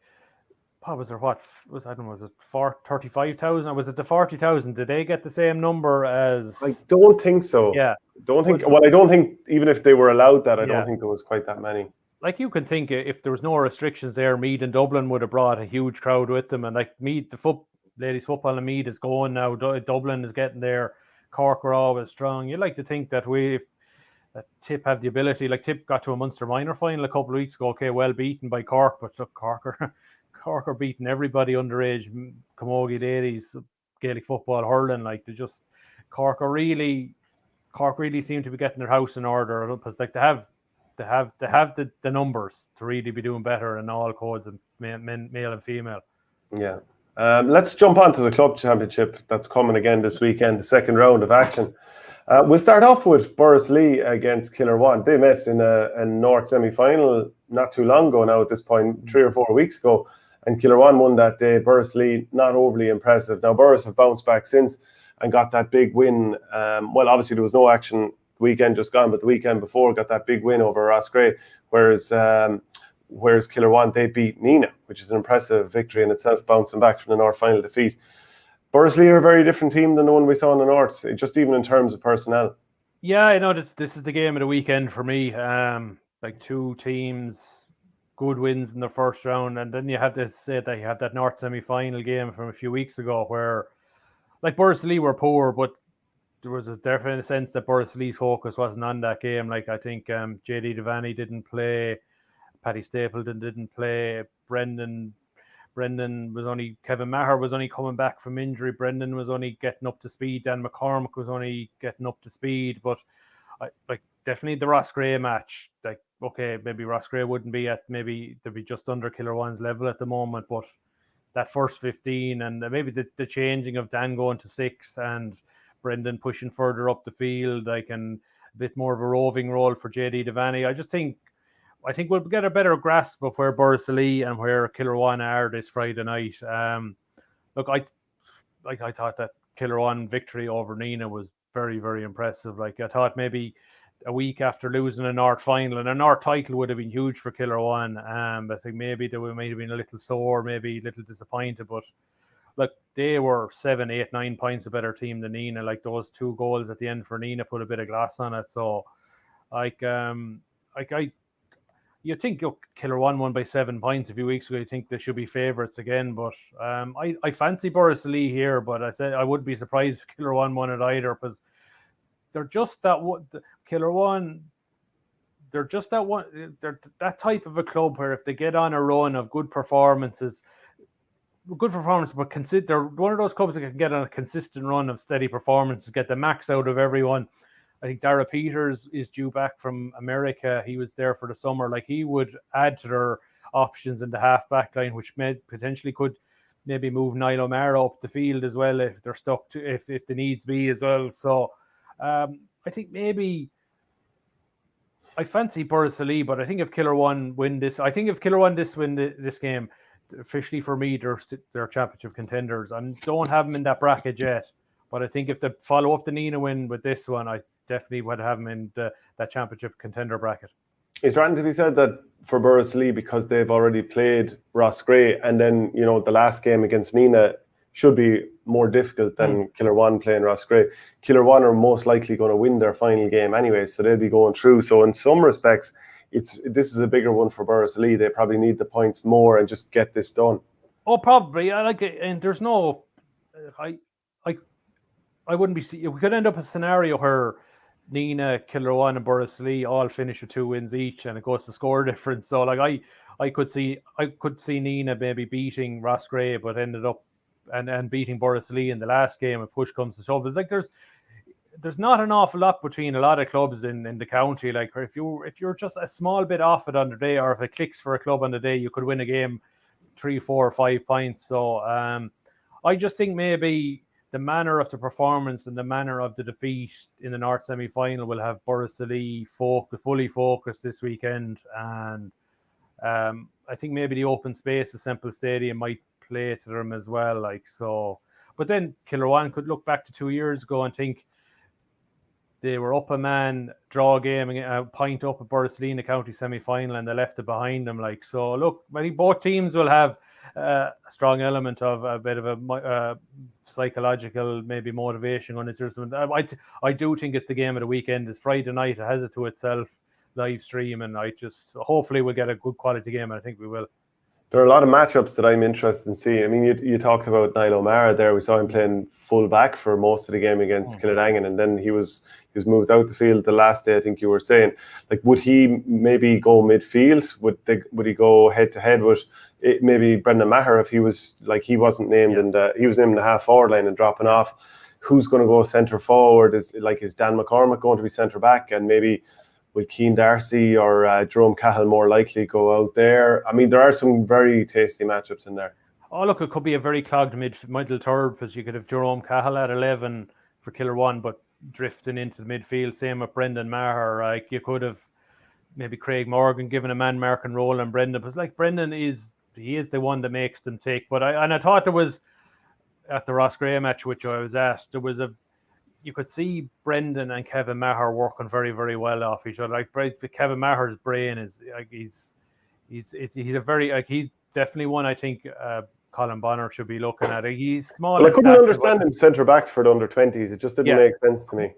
was it 35,000 or was it the 40,000? Did they get the same number as? I don't think so. Yeah, I don't think even if they were allowed that, I don't think there was quite that many. Like you can think if there was no restrictions there, Meath and Dublin would have brought a huge crowd with them, and like Meath, ladies football in Meath is going now. Dublin is getting there. Cork were always strong. You like to think that that Tipp have the ability. Like Tipp got to a Munster minor final a couple of weeks ago. Okay, well beaten by Cork, but look, Cork are beating everybody underage camogie ladies, Gaelic football, hurling. Like Cork really seem to be getting their house in order because like they have the numbers to really be doing better in all codes of male and female. Yeah. Let's jump on to the club championship that's coming again this weekend, the second round of action. We'll start off with Borris-Ileigh against Kilruane. They met in a North semi-final not too long ago now at this point, 3 or 4 weeks ago, and Kilruane won that day. Borris-Ileigh, not overly impressive. Now, Borris have bounced back since and got that big win. Well, obviously there was no action the weekend just gone, but the weekend before got that big win over Roscrea, whereas Kilruane, they beat Nina, which is an impressive victory in itself, bouncing back from the North final defeat. Borris-Ileigh are a very different team than the one we saw in the North, just even in terms of personnel. Yeah, I know this is the game of the weekend for me. Like two teams, good wins in the first round, and then you have to say that you have that North semi-final game from a few weeks ago where, like, Borris-Ileigh were poor, but there was a definite sense that Borris-Ileigh's focus wasn't on that game. Like, I think JD Devaney didn't play, Paddy Stapleton didn't play, Kevin Maher was only coming back from injury. Brendan was only getting up to speed. Dan McCormick was only getting up to speed. But definitely the Roscrea match. Like, okay, maybe Roscrea wouldn't be maybe they'd be just under Kilruane's level at the moment. But that first 15 and maybe the changing of Dan going to 6 and Brendan pushing further up the field, and a bit more of a roving role for JD Devaney. I think we'll get a better grasp of where Borris-Ileigh and where Kilruane are this Friday night. Look, I thought that Kilruane victory over Nina was very, very impressive. Like, I thought maybe a week after losing a North final, and a North title would have been huge for Kilruane. I think maybe they might have been a little sore, maybe a little disappointed, but look, they were 7, 8, 9 points a better team than Nina. Like, those 2 goals at the end for Nina put a bit of glass on it. So, you think Kilruane won by 7 points a few weeks ago. You think they should be favourites again, but I fancy Borris-Ileigh here. But I said I wouldn't be surprised if Kilruane won it either, because they're just that one. Kilruane, they're just that one. They're that type of a club where if they get on a run of good performances, but they're one of those clubs that can get on a consistent run of steady performances, get the max out of everyone. I think Darragh Peters is due back from America. He was there for the summer. Like, he would add to their options in the half-back line, which potentially could maybe move Niall O'Mara up the field as well if they're stuck to if the needs be as well. So I think maybe I fancy Borris-Ileigh, but I think if Kilruane win this game, officially for me, they're championship contenders. I don't have them in that bracket yet, but I think if they follow up the Nina win with this one, I definitely would have them in that championship contender bracket. Is there anything to be said that for Borris-Ileigh, because they've already played Roscrea, and then the last game against Nina should be more difficult than Kilruane playing Roscrea? Kilruane are most likely going to win their final game anyway, so they'll be going through. So in some respects, this is a bigger one for Borris-Ileigh. They probably need the points more and just get this done. Oh, probably. I like it, and there's no. I wouldn't be. We could end up a scenario where Nina, Kilruane, and Borris-Ileigh all finish with 2 wins each, and it goes to score difference. So, like, I could see Nina maybe beating Roscrea, but ended up and beating Borris-Ileigh in the last game if push comes to shove. It's like there's not an awful lot between a lot of clubs in the county. Like, if you're just a small bit off it on the day, or if it clicks for a club on the day, you could win a game 3, 4, 5 points. So I just think maybe the manner of the performance and the manner of the defeat in the North semi-final will have Borris-Ileigh fully focused this weekend. And I think maybe the open space of Semple Stadium might play to them as well. Like so, but then Kilruane could look back to 2 years ago and think they were up a man, draw a game, a point up at Borris-Ileigh in the county semi-final, and they left it behind them. Like so, look, I think both teams will have a strong element of a bit of a psychological, maybe motivation on it. I do think it's the game of the weekend. It's Friday night. It has it to itself, live stream, and hopefully we'll get a good quality game, and I think we will. There are a lot of matchups that I'm interested in seeing. I mean, you talked about Niall O'Mara there. We saw him playing full back for most of the game against Killenaule, and then he was moved out the field the last day. I think you were saying, like, would he maybe go midfield? Would he go head to head with maybe Brendan Maher if he was like he wasn't named he was named in the half forward line and dropping off? Who's going to go centre forward? Is Dan McCormack going to be centre back, and maybe will Cian Darcy or Jerome Cahill more likely go out there? I mean, there are some very tasty matchups in there. Oh, look, it could be a very clogged middle third, because you could have Jerome Cahill at 11 for Kilruane, but drifting into the midfield. Same with Brendan Maher. Like you could have maybe Craig Morgan given a man marking role on Brendan, because like Brendan is the one that makes them tick. But I thought there was at the Ross Gray match, which I was at, there was you could see Brendan and Kevin Maher working very, very well off each other. Like Kevin Maher's brain is like he's definitely one I think Colm Bonnar should be looking at. He's small. Well, I couldn't understand him centre back for the under-20s. It just didn't make sense to me.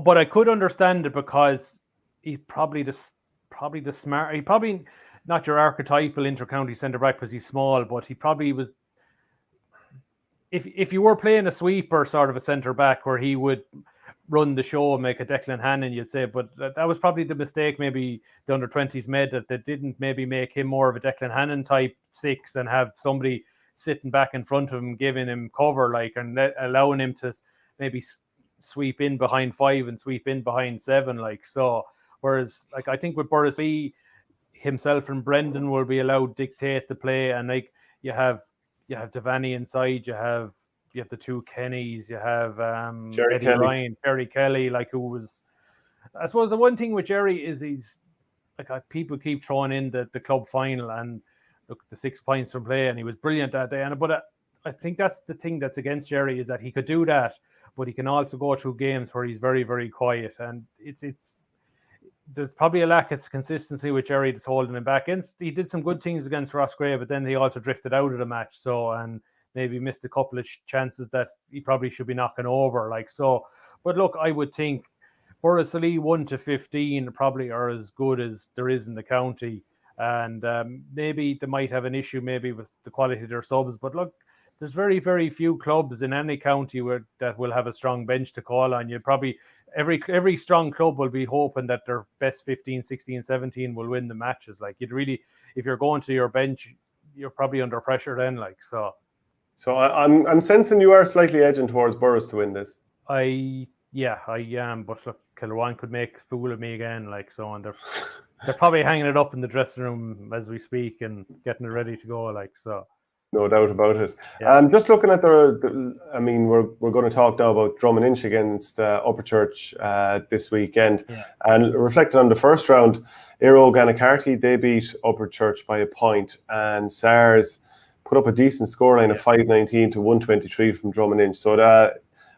But I could understand it because he's probably the smart. He probably not your archetypal inter-county centre back because he's small, but he probably was. If you were playing a sweeper sort of a centre back where he would run the show and make a Declan Hannon, you'd say, but that was probably the mistake maybe the under-20s made, that they didn't maybe make him more of a Declan Hannon type 6 and have somebody sitting back in front of him, giving him cover, like, and allowing him to maybe sweep in behind 5 and sweep in behind 7, like so. Whereas, like, I think with Borris-Ileigh, himself and Brendan will be allowed to dictate the play, and like you have Devaney inside, you have the two Kennys, you have Eddie Ryan, Jerry Kelly, like, who was, I suppose the one thing with Jerry is he's like, people keep throwing in the club final and look, the 6 points from play, and he was brilliant that day. But I think that's the thing that's against Jerry, is that he could do that, but he can also go through games where he's very, very quiet, and there's probably a lack of consistency with Jerry that's holding him back. He did some good things against Ross Gray, but then he also drifted out of the match, and maybe missed a couple of chances that he probably should be knocking over, like so. But look, I would think Borris-Ileigh 1 to 15 probably are as good as there is in the county, and maybe they might have an issue maybe with the quality of their subs. But look, there's very, very few clubs in any county that will have a strong bench to call on. You probably every strong club will be hoping that their best 15, 16, 17 will win the matches. Like, you'd really, if you're going to your bench, you're probably under pressure then. Like so. So I'm sensing you are slightly edging towards Borris to win this. I am, but look, Kilruane could make a fool of me again, like so, and they're probably hanging it up in the dressing room as we speak and getting it ready to go, like so. No doubt about it. Yeah. Just looking at I mean, we're going to talk now about Drom-Inch against Upperchurch this weekend. Yeah. And reflecting on the first round, Aero Gannacarty, they beat Upperchurch by a point, and SARS put up a decent scoreline of 519 to 123 from Drom-Inch. So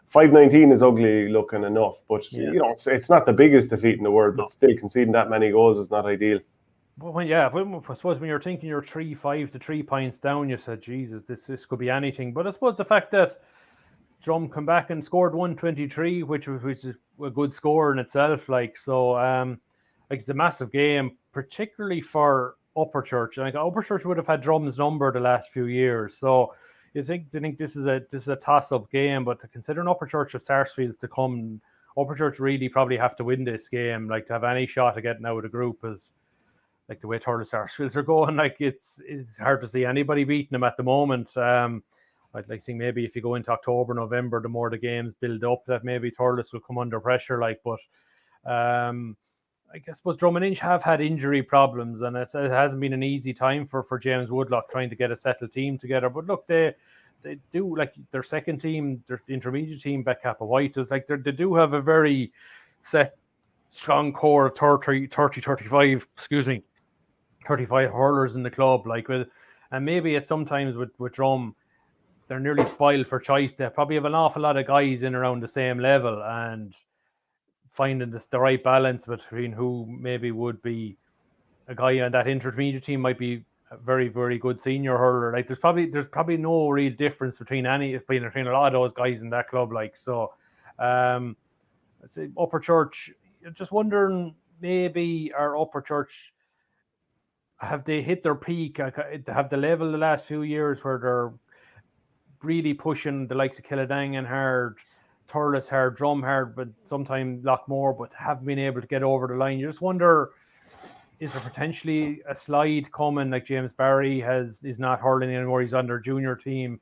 519 is ugly looking enough, but you know, it's not the biggest defeat in the world, but still conceding that many goals is not ideal. Well, I suppose when you're thinking you're 3-5 to 3 points down, you said, Jesus, this could be anything. But I suppose the fact that Drom come back and scored 123, which is a good score in itself, like so, like, it's a massive game, particularly for Upperchurch. Like, Upperchurch would have had Drum's number the last few years, so you think this is a toss-up game. But considering Upperchurch of Sarsfields to come, Upperchurch really probably have to win this game, like, to have any shot of getting out of the group. Is like the way Thurles Sarsfields are going, like, it's hard to see anybody beating them at the moment. I'd like to think maybe if you go into October, November, the more the games build up, that maybe Thurles will come under pressure, like. But I guess Drom-Inch have had injury problems, and it hasn't been an easy time for James Woodlock trying to get a settled team together. But look, they they do, like, their second team, the intermediate team, Betcap White, is like they do have a very set, strong core of 35 hurlers in the club. Like, and maybe it's sometimes with Drom, they're nearly spoiled for choice. They probably have an awful lot of guys in around the same level, and finding the right balance between who maybe would be a guy on that intermediate team might be a very, very good senior hurler. Like, there's probably no real difference between between a lot of those guys in that club. Like, so, I'd say Upperchurch. Just wondering, maybe our Upperchurch, have they hit their peak? Have the level the last few years where they're really pushing the likes of Killenaule hard, Thurles hard, Drum hard, but sometimes Lockmore, but haven't been able to get over the line. You just wonder, is there potentially a slide coming? Like, James Barry is not hurling anymore. He's on their junior team.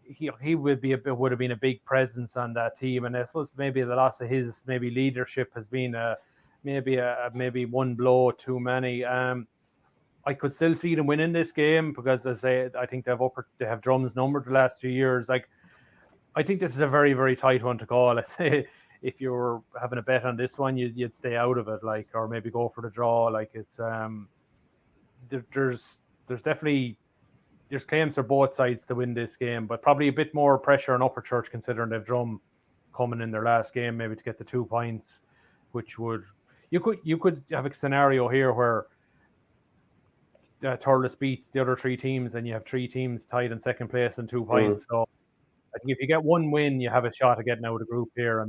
He would have been a big presence on that team, and I suppose maybe the loss of his leadership has been maybe one blow too many. I could still see them winning this game because, as I say, I think they have Drum's numbered the last 2 years. Like, I think this is a very, very tight one to call. I say, if you were having a bet on this one, you'd stay out of it, like, or maybe go for the draw. Like, it's there's definitely claims for both sides to win this game, but probably a bit more pressure on Upperchurch considering they've Drum coming in their last game, maybe to get the 2 points, which would you could have a scenario here where Thurles beats the other 3 teams, and you have 3 teams tied in second place and 2 points. So I think if you get one win, you have a shot at getting out of the group here.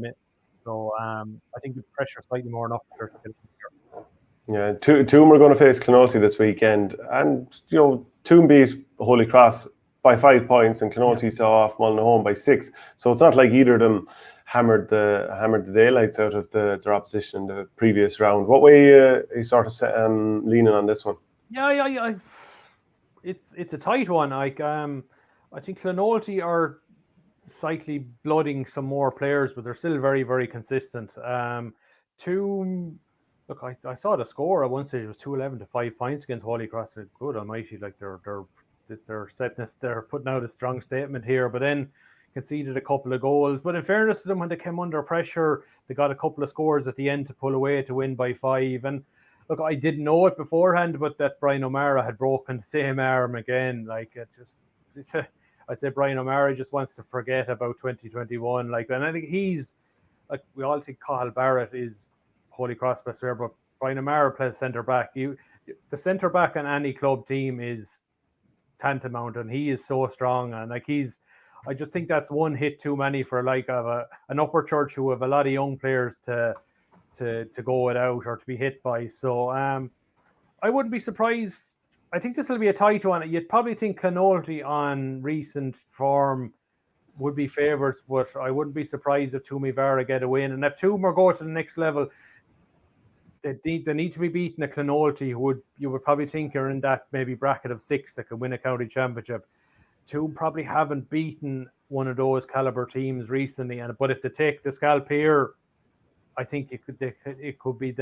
So I think the pressure slightly more enough. Yeah, Toom are going to face Clonoulty this weekend, and Toom beat Holy Cross by 5 points, and Clonoulty saw off Mullinahone by 6. So it's not like either of them hammered the daylights out of their opposition in the previous round. What way are you sort of leaning on this one? Yeah. It's a tight one. Like, I think Clonoulty are slightly blooding some more players, but they're still very, very consistent. Toom, look, I saw the score at one stage. It was 2-11 to 5 points against Holy Cross. Good almighty, like, they're putting out a strong statement here, but then conceded a couple of goals. But in fairness to them, when they came under pressure, they got a couple of scores at the end to pull away to win by 5. And look, I didn't know it beforehand, but that Brian O'Mara had broken the same arm again. Like, I'd say Brian O'Mara just wants to forget about 2021. Like, and I think he's, like, we all think Cathal Barrett is Holy Cross best player, but Brian O'Mara plays centre back. The centre back on any club team is tantamount, and he is so strong. And like, I just think that's one hit too many for like an Upperchurch who have a lot of young players to go without or to be hit by. So I wouldn't be surprised. I think this will be a tight one. You'd probably think Clonoulty on recent form would be favourites, but I wouldn't be surprised if Toomevara get a win. And if Toomevara go to the next level, they need to be beating a Clonoulty who you would probably think are in that maybe bracket of 6 that could win a county championship. Toom probably haven't beaten one of those caliber teams recently, but if they take the scalp here, I think it could be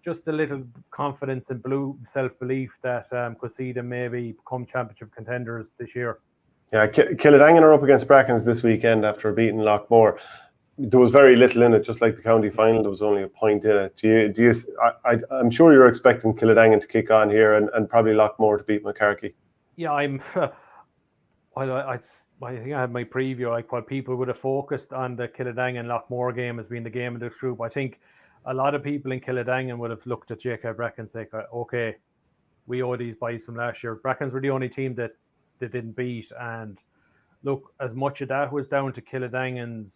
just a little confidence and self-belief that could see them maybe become championship contenders this year. Yeah, Killenaule are up against Brackens this weekend after beating Lockmore. There was very little in it, just like the county final. There was only a point in it. I'm sure you're expecting Killenaule to kick on here and probably Lockmore to beat McCarthy. Yeah, I think I had my preview. Like, what people would have focused on the Killenaule and Lockmore game as being the game of this group. I think a lot of people in Killenaule would have looked at JK Brackens and said, okay, we owe these boys from last year. Brackens were the only team that they didn't beat. And look, as much of that was down to Killenaule's,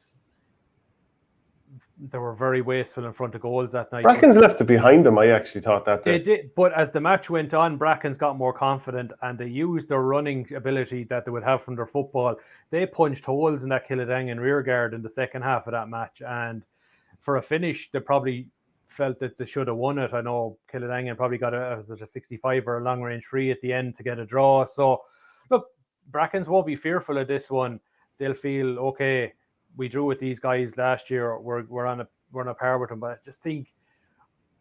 they were very wasteful in front of goals that night. Brackens left it behind them. I actually thought that they did, but as the match went on, Brackens got more confident and they used their running ability that they would have from their football. They punched holes in that Killenaule rear guard in the second half of that match, and for a finish, they probably felt that they should have won it. I know Killenaule probably got a 65 or a long range free at the end to get a draw. So look, Brackens won't be fearful of this one. They'll feel, okay, we drew with these guys last year. We're on a par with them. But I just think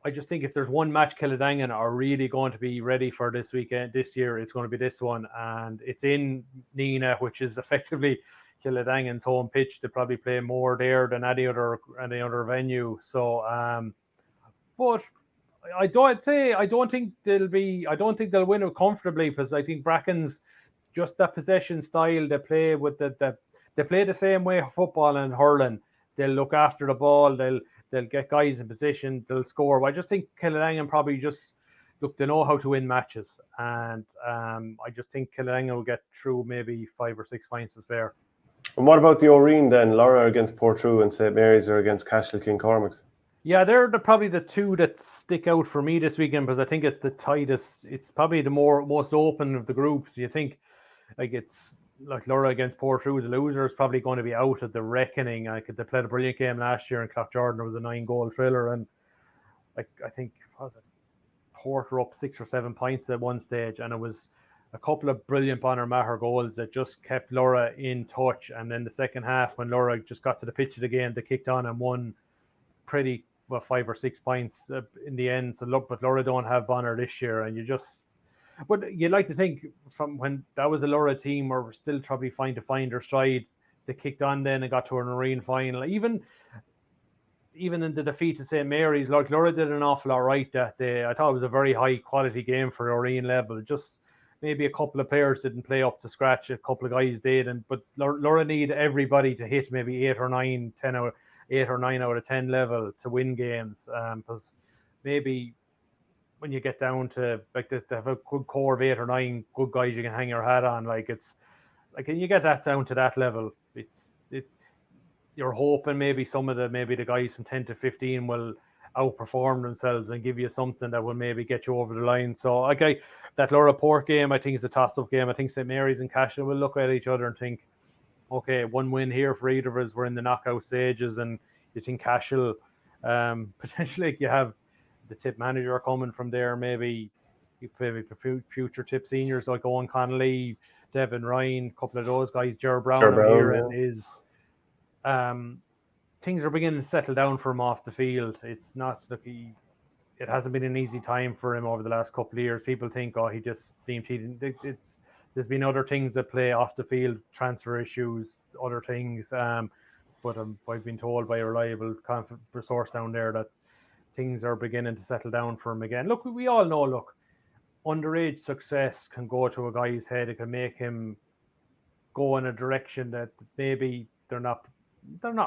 I just think if there's one match Killenaule are really going to be ready for this year, it's going to be this one. And it's in Nina, which is effectively Killenaule's home pitch. They probably play more there than any other venue. So, but I don't think they'll win it comfortably, because I think Brackens, just that possession style they play with, they play the same way football and hurling. They'll look after the ball. They'll get guys in position. They'll score. But I just think Killenaule probably they know how to win matches, and I just think Killenaule will get through maybe 5 or 6 points to spare. And what about the Oreen then? Laura against Portrue and St Mary's are against Cashel Kincormac's. Yeah, they're probably the two that stick out for me this weekend, because I think it's the tightest. It's probably the most open of the groups. You think it's like Laura against Portrue, the loser is probably going to be out at the reckoning. They played a brilliant game last year in Cloughjordan. It was a 9-goal thriller, and I think Porter up 6 or 7 points at one stage, and it was a couple of brilliant Bonnar Maher goals that just kept Laura in touch. And then the second half, when Laura just got to the pitch of the game, they kicked on and won pretty 5 or 6 points in the end. So look, but Laura don't have Bonnar this year, and but you'd like to think from when that was the Laura team were still probably trying to find their stride. They kicked on then and got to an Oreen final. Even in the defeat to St Mary's, like Laura did an awful lot right that day. I thought it was a very high quality game for Oreen level. Just maybe a couple of players didn't play up to scratch. A couple of guys did, but Laura need everybody to hit maybe 8 or 9 out of 10 level to win games. Because maybe when you get down to they have a good core of 8 or 9 good guys you can hang your hat on. And you get that down to that level, you're hoping maybe some of the guys from 10 to 15 will outperform themselves and give you something that will maybe get you over the line. So that Laura Port game, I think, is a toss-up game. I think St Mary's and Cashel will look at each other and think, okay, one win here for either of us. We're in the knockout stages, and you think Cashel, potentially you have the Tipp manager coming from there, maybe future Tipp seniors like Owen Connolly, Devin Ryan, a couple of those guys, Ger Brown here, and is things are beginning to settle down for him off the field. It's not it hasn't been an easy time for him over the last couple of years. People think, he just seemed cheating. There's been other things that play off the field, transfer issues, other things. But I've been told by a reliable source down there that things are beginning to settle down for him again. Look, we all know, underage success can go to a guy's head. It can make him go in a direction that maybe they're not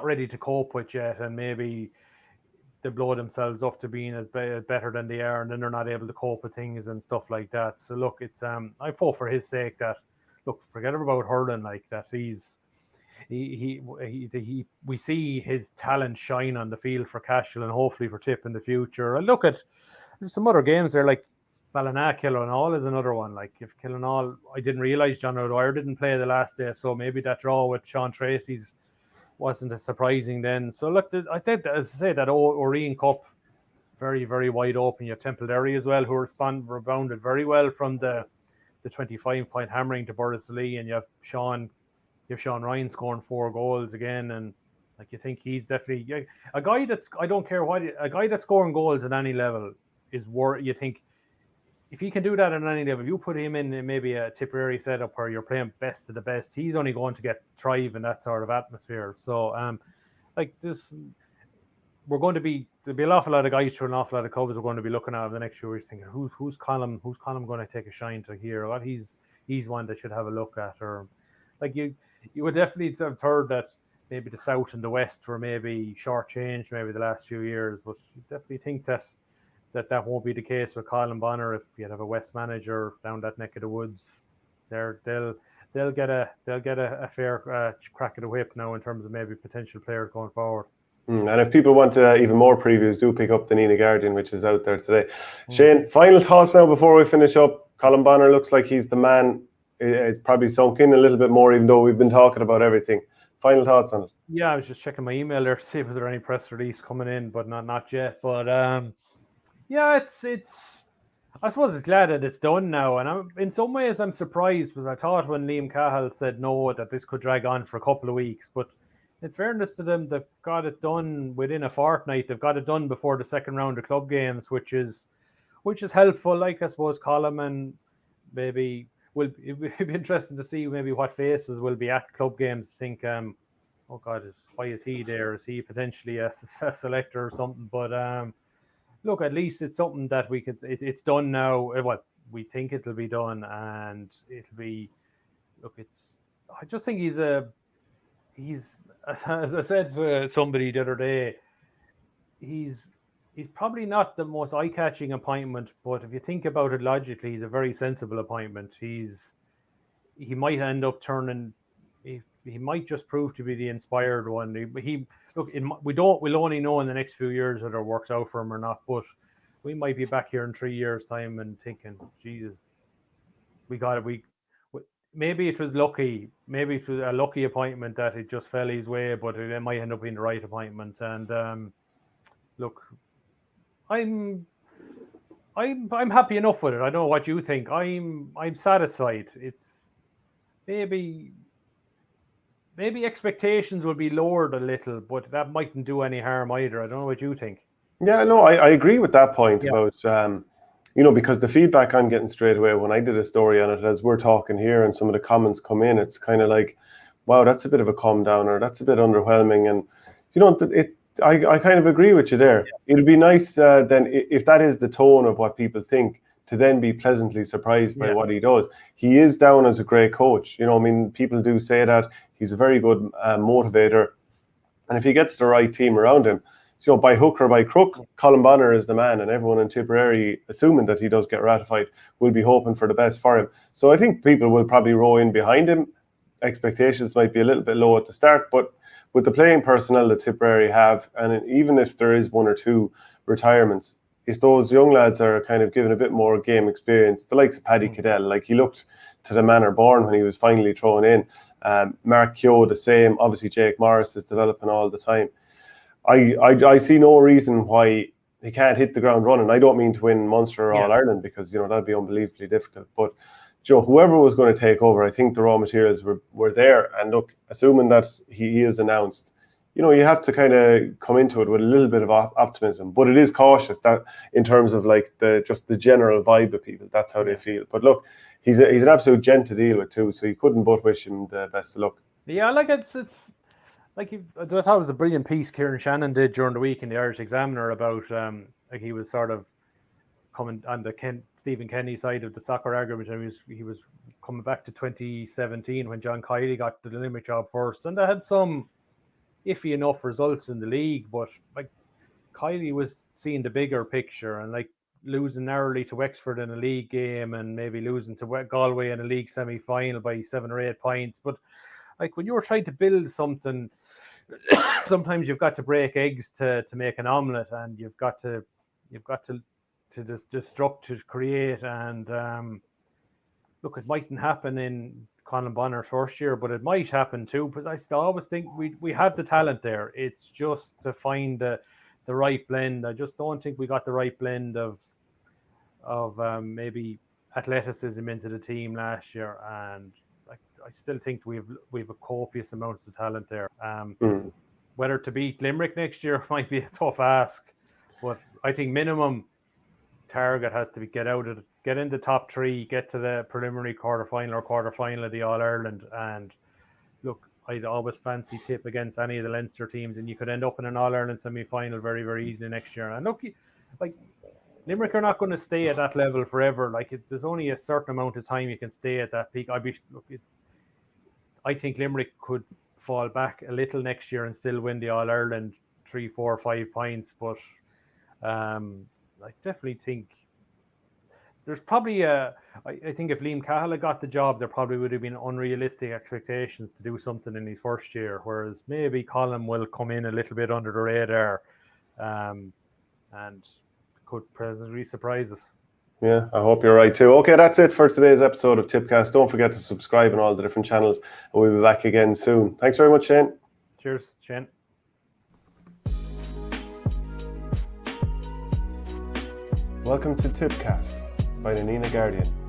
ready to cope with yet, and maybe they blow themselves up to being as better than they are, and then they're not able to cope with things and stuff like that. So look, it's I hope for his sake that forget about hurling, that we see his talent shine on the field for Cashel and hopefully for Tipp in the future. And look at some other games there, like Ballina Killenaule is another one. If Killenaule, I didn't realise John O'Dwyer didn't play the last day, so maybe that draw with Sean Tracy's wasn't as surprising then. So look, I think, as I say, that Oreen Cup, very, very wide open. You have Tipperary as well, who rebounded very well from the 25-point hammering to Borris-Ileigh, and you have Sean Ryan scoring 4 goals again, and you think he's definitely a guy that's, I don't care what, a guy that's scoring goals at any level is worth. You think if he can do that at any level, if you put him in maybe a Tipperary setup where you're playing best of the best, he's only going to thrive in that sort of atmosphere. So there'll be an awful lot of guys through an awful lot of clubs we're going to be looking at over the next few weeks, thinking who's Colm going to take a shine to here? What he's one that should have a look at, or you would definitely have heard that maybe the South and the West were maybe shortchanged maybe the last few years, but you definitely think that won't be the case with Colm Bonnar. If you have a West manager down that neck of the woods, they'll get a fair crack of the whip now in terms of maybe potential players going forward. And if people want even more previews, do pick up the Nina Guardian, which is out there today. Shane, final thoughts now before we finish up. Colm Bonnar looks like he's the man. It's probably sunk in a little bit more, even though we've been talking about everything. Final thoughts on it? Yeah, I was just checking my email there to see if there any press release coming in, but not yet. But yeah, it's. I suppose it's glad that it's done now, and in some ways I'm surprised, because I thought when Liam Cahill said no that this could drag on for a couple of weeks, but in fairness to them, they've got it done within a fortnight. They've got it done before the second round of club games, which is helpful. Like, I suppose Colm and maybe it'll be interesting to see maybe what faces will be at club games. Think, oh God, why is he there? Is he potentially a selector or something? But look, at least it's something that we could. It's done now. Well, we think it'll be done, and it'll be. Look, I just think he's as I said to somebody the other day, he's probably not the most eye-catching appointment, but if you think about it logically, he's a very sensible appointment. He might end up turning. He might just prove to be the inspired one. We'll only know in the next few years whether it works out for him or not. But we might be back here in 3 years' time and thinking, Jesus, maybe it was lucky. Maybe it was a lucky appointment that it just fell his way, but it might end up being the right appointment. And look, I'm happy enough with it. I don't know what you think. I'm satisfied. It's maybe expectations will be lowered a little, but that mightn't do any harm either. I don't know what you think. Yeah, no, I agree with that point about, because the feedback I'm getting straight away when I did a story on it, as we're talking here and some of the comments come in, it's kind of like, wow, that's a bit of a calm down, or that's a bit underwhelming. And, I kind of agree with you there. Yeah. It'd be nice then, if that is the tone of what people think, to then be pleasantly surprised by what he does. He is down as a great coach. People do say that. He's a very good motivator. And if he gets the right team around him, by hook or by crook, Colm Bonnar is the man, and everyone in Tipperary, assuming that he does get ratified, will be hoping for the best for him. So I think people will probably row in behind him. Expectations might be a little bit low at the start, but with the playing personnel that Tipperary have, and even if there is one or two retirements, if those young lads are kind of given a bit more game experience, the likes of Paddy Cadell, like he looked to the manner born when he was finally thrown in. Mark Keogh, the same. Obviously, Jake Morris is developing all the time. I see no reason why he can't hit the ground running. I don't mean to win Munster or All-Ireland, because, that'd be unbelievably difficult. But, whoever was going to take over, I think the raw materials were there. And look, assuming that he is announced, you have to kind of come into it with a little bit of optimism, but it is cautious that in terms of like the general vibe of people. That's how they feel. But look, he's an absolute gent to deal with too, so you couldn't but wish him the best of luck. Yeah, like it's like I thought it was a brilliant piece Kieran Shannon did during the week in the Irish Examiner about he was sort of coming on the Stephen Kenny side of the soccer argument, and he was coming back to 2017 when John Kiley got the Limerick job first, and they had some iffy enough results in the league, but like Kiley was seeing the bigger picture, and like losing narrowly to Wexford in a league game and maybe losing to Galway in a league semi-final by 7 or 8 points. But like when you're trying to build something, sometimes you've got to break eggs to make an omelette, and you've got to destruct to create. And look, it mightn't happen in Colm Bonnar's first year, but it might happen too, because I still always think we have the talent there. It's just to find the right blend. I just don't think we got the right blend of maybe athleticism into the team last year, and I still think we've a copious amounts of talent there. Whether to beat Limerick next year might be a tough ask, but I think minimum target has to be get in the top 3, get to the preliminary quarterfinal of the All-Ireland. And look, I'd always fancy Tipp against any of the Leinster teams, and you could end up in an All-Ireland semi-final very, very easily next year. And look, like Limerick are not going to stay at that level forever. Like there's only a certain amount of time you can stay at that peak. I think Limerick could fall back a little next year and still win the All-Ireland 3, 4, 5 points, but I definitely think there's probably I think if Liam Cahill had got the job, there probably would have been unrealistic expectations to do something in his first year, whereas maybe Colm will come in a little bit under the radar and could pleasantly surprise us. Yeah, I hope you're right too. Okay, that's it for today's episode of Tippcast. Don't forget to subscribe on all the different channels, and we'll be back again soon. Thanks very much, Shane. Cheers, Shane. Welcome to Tippcast by the Nenagh Guardian.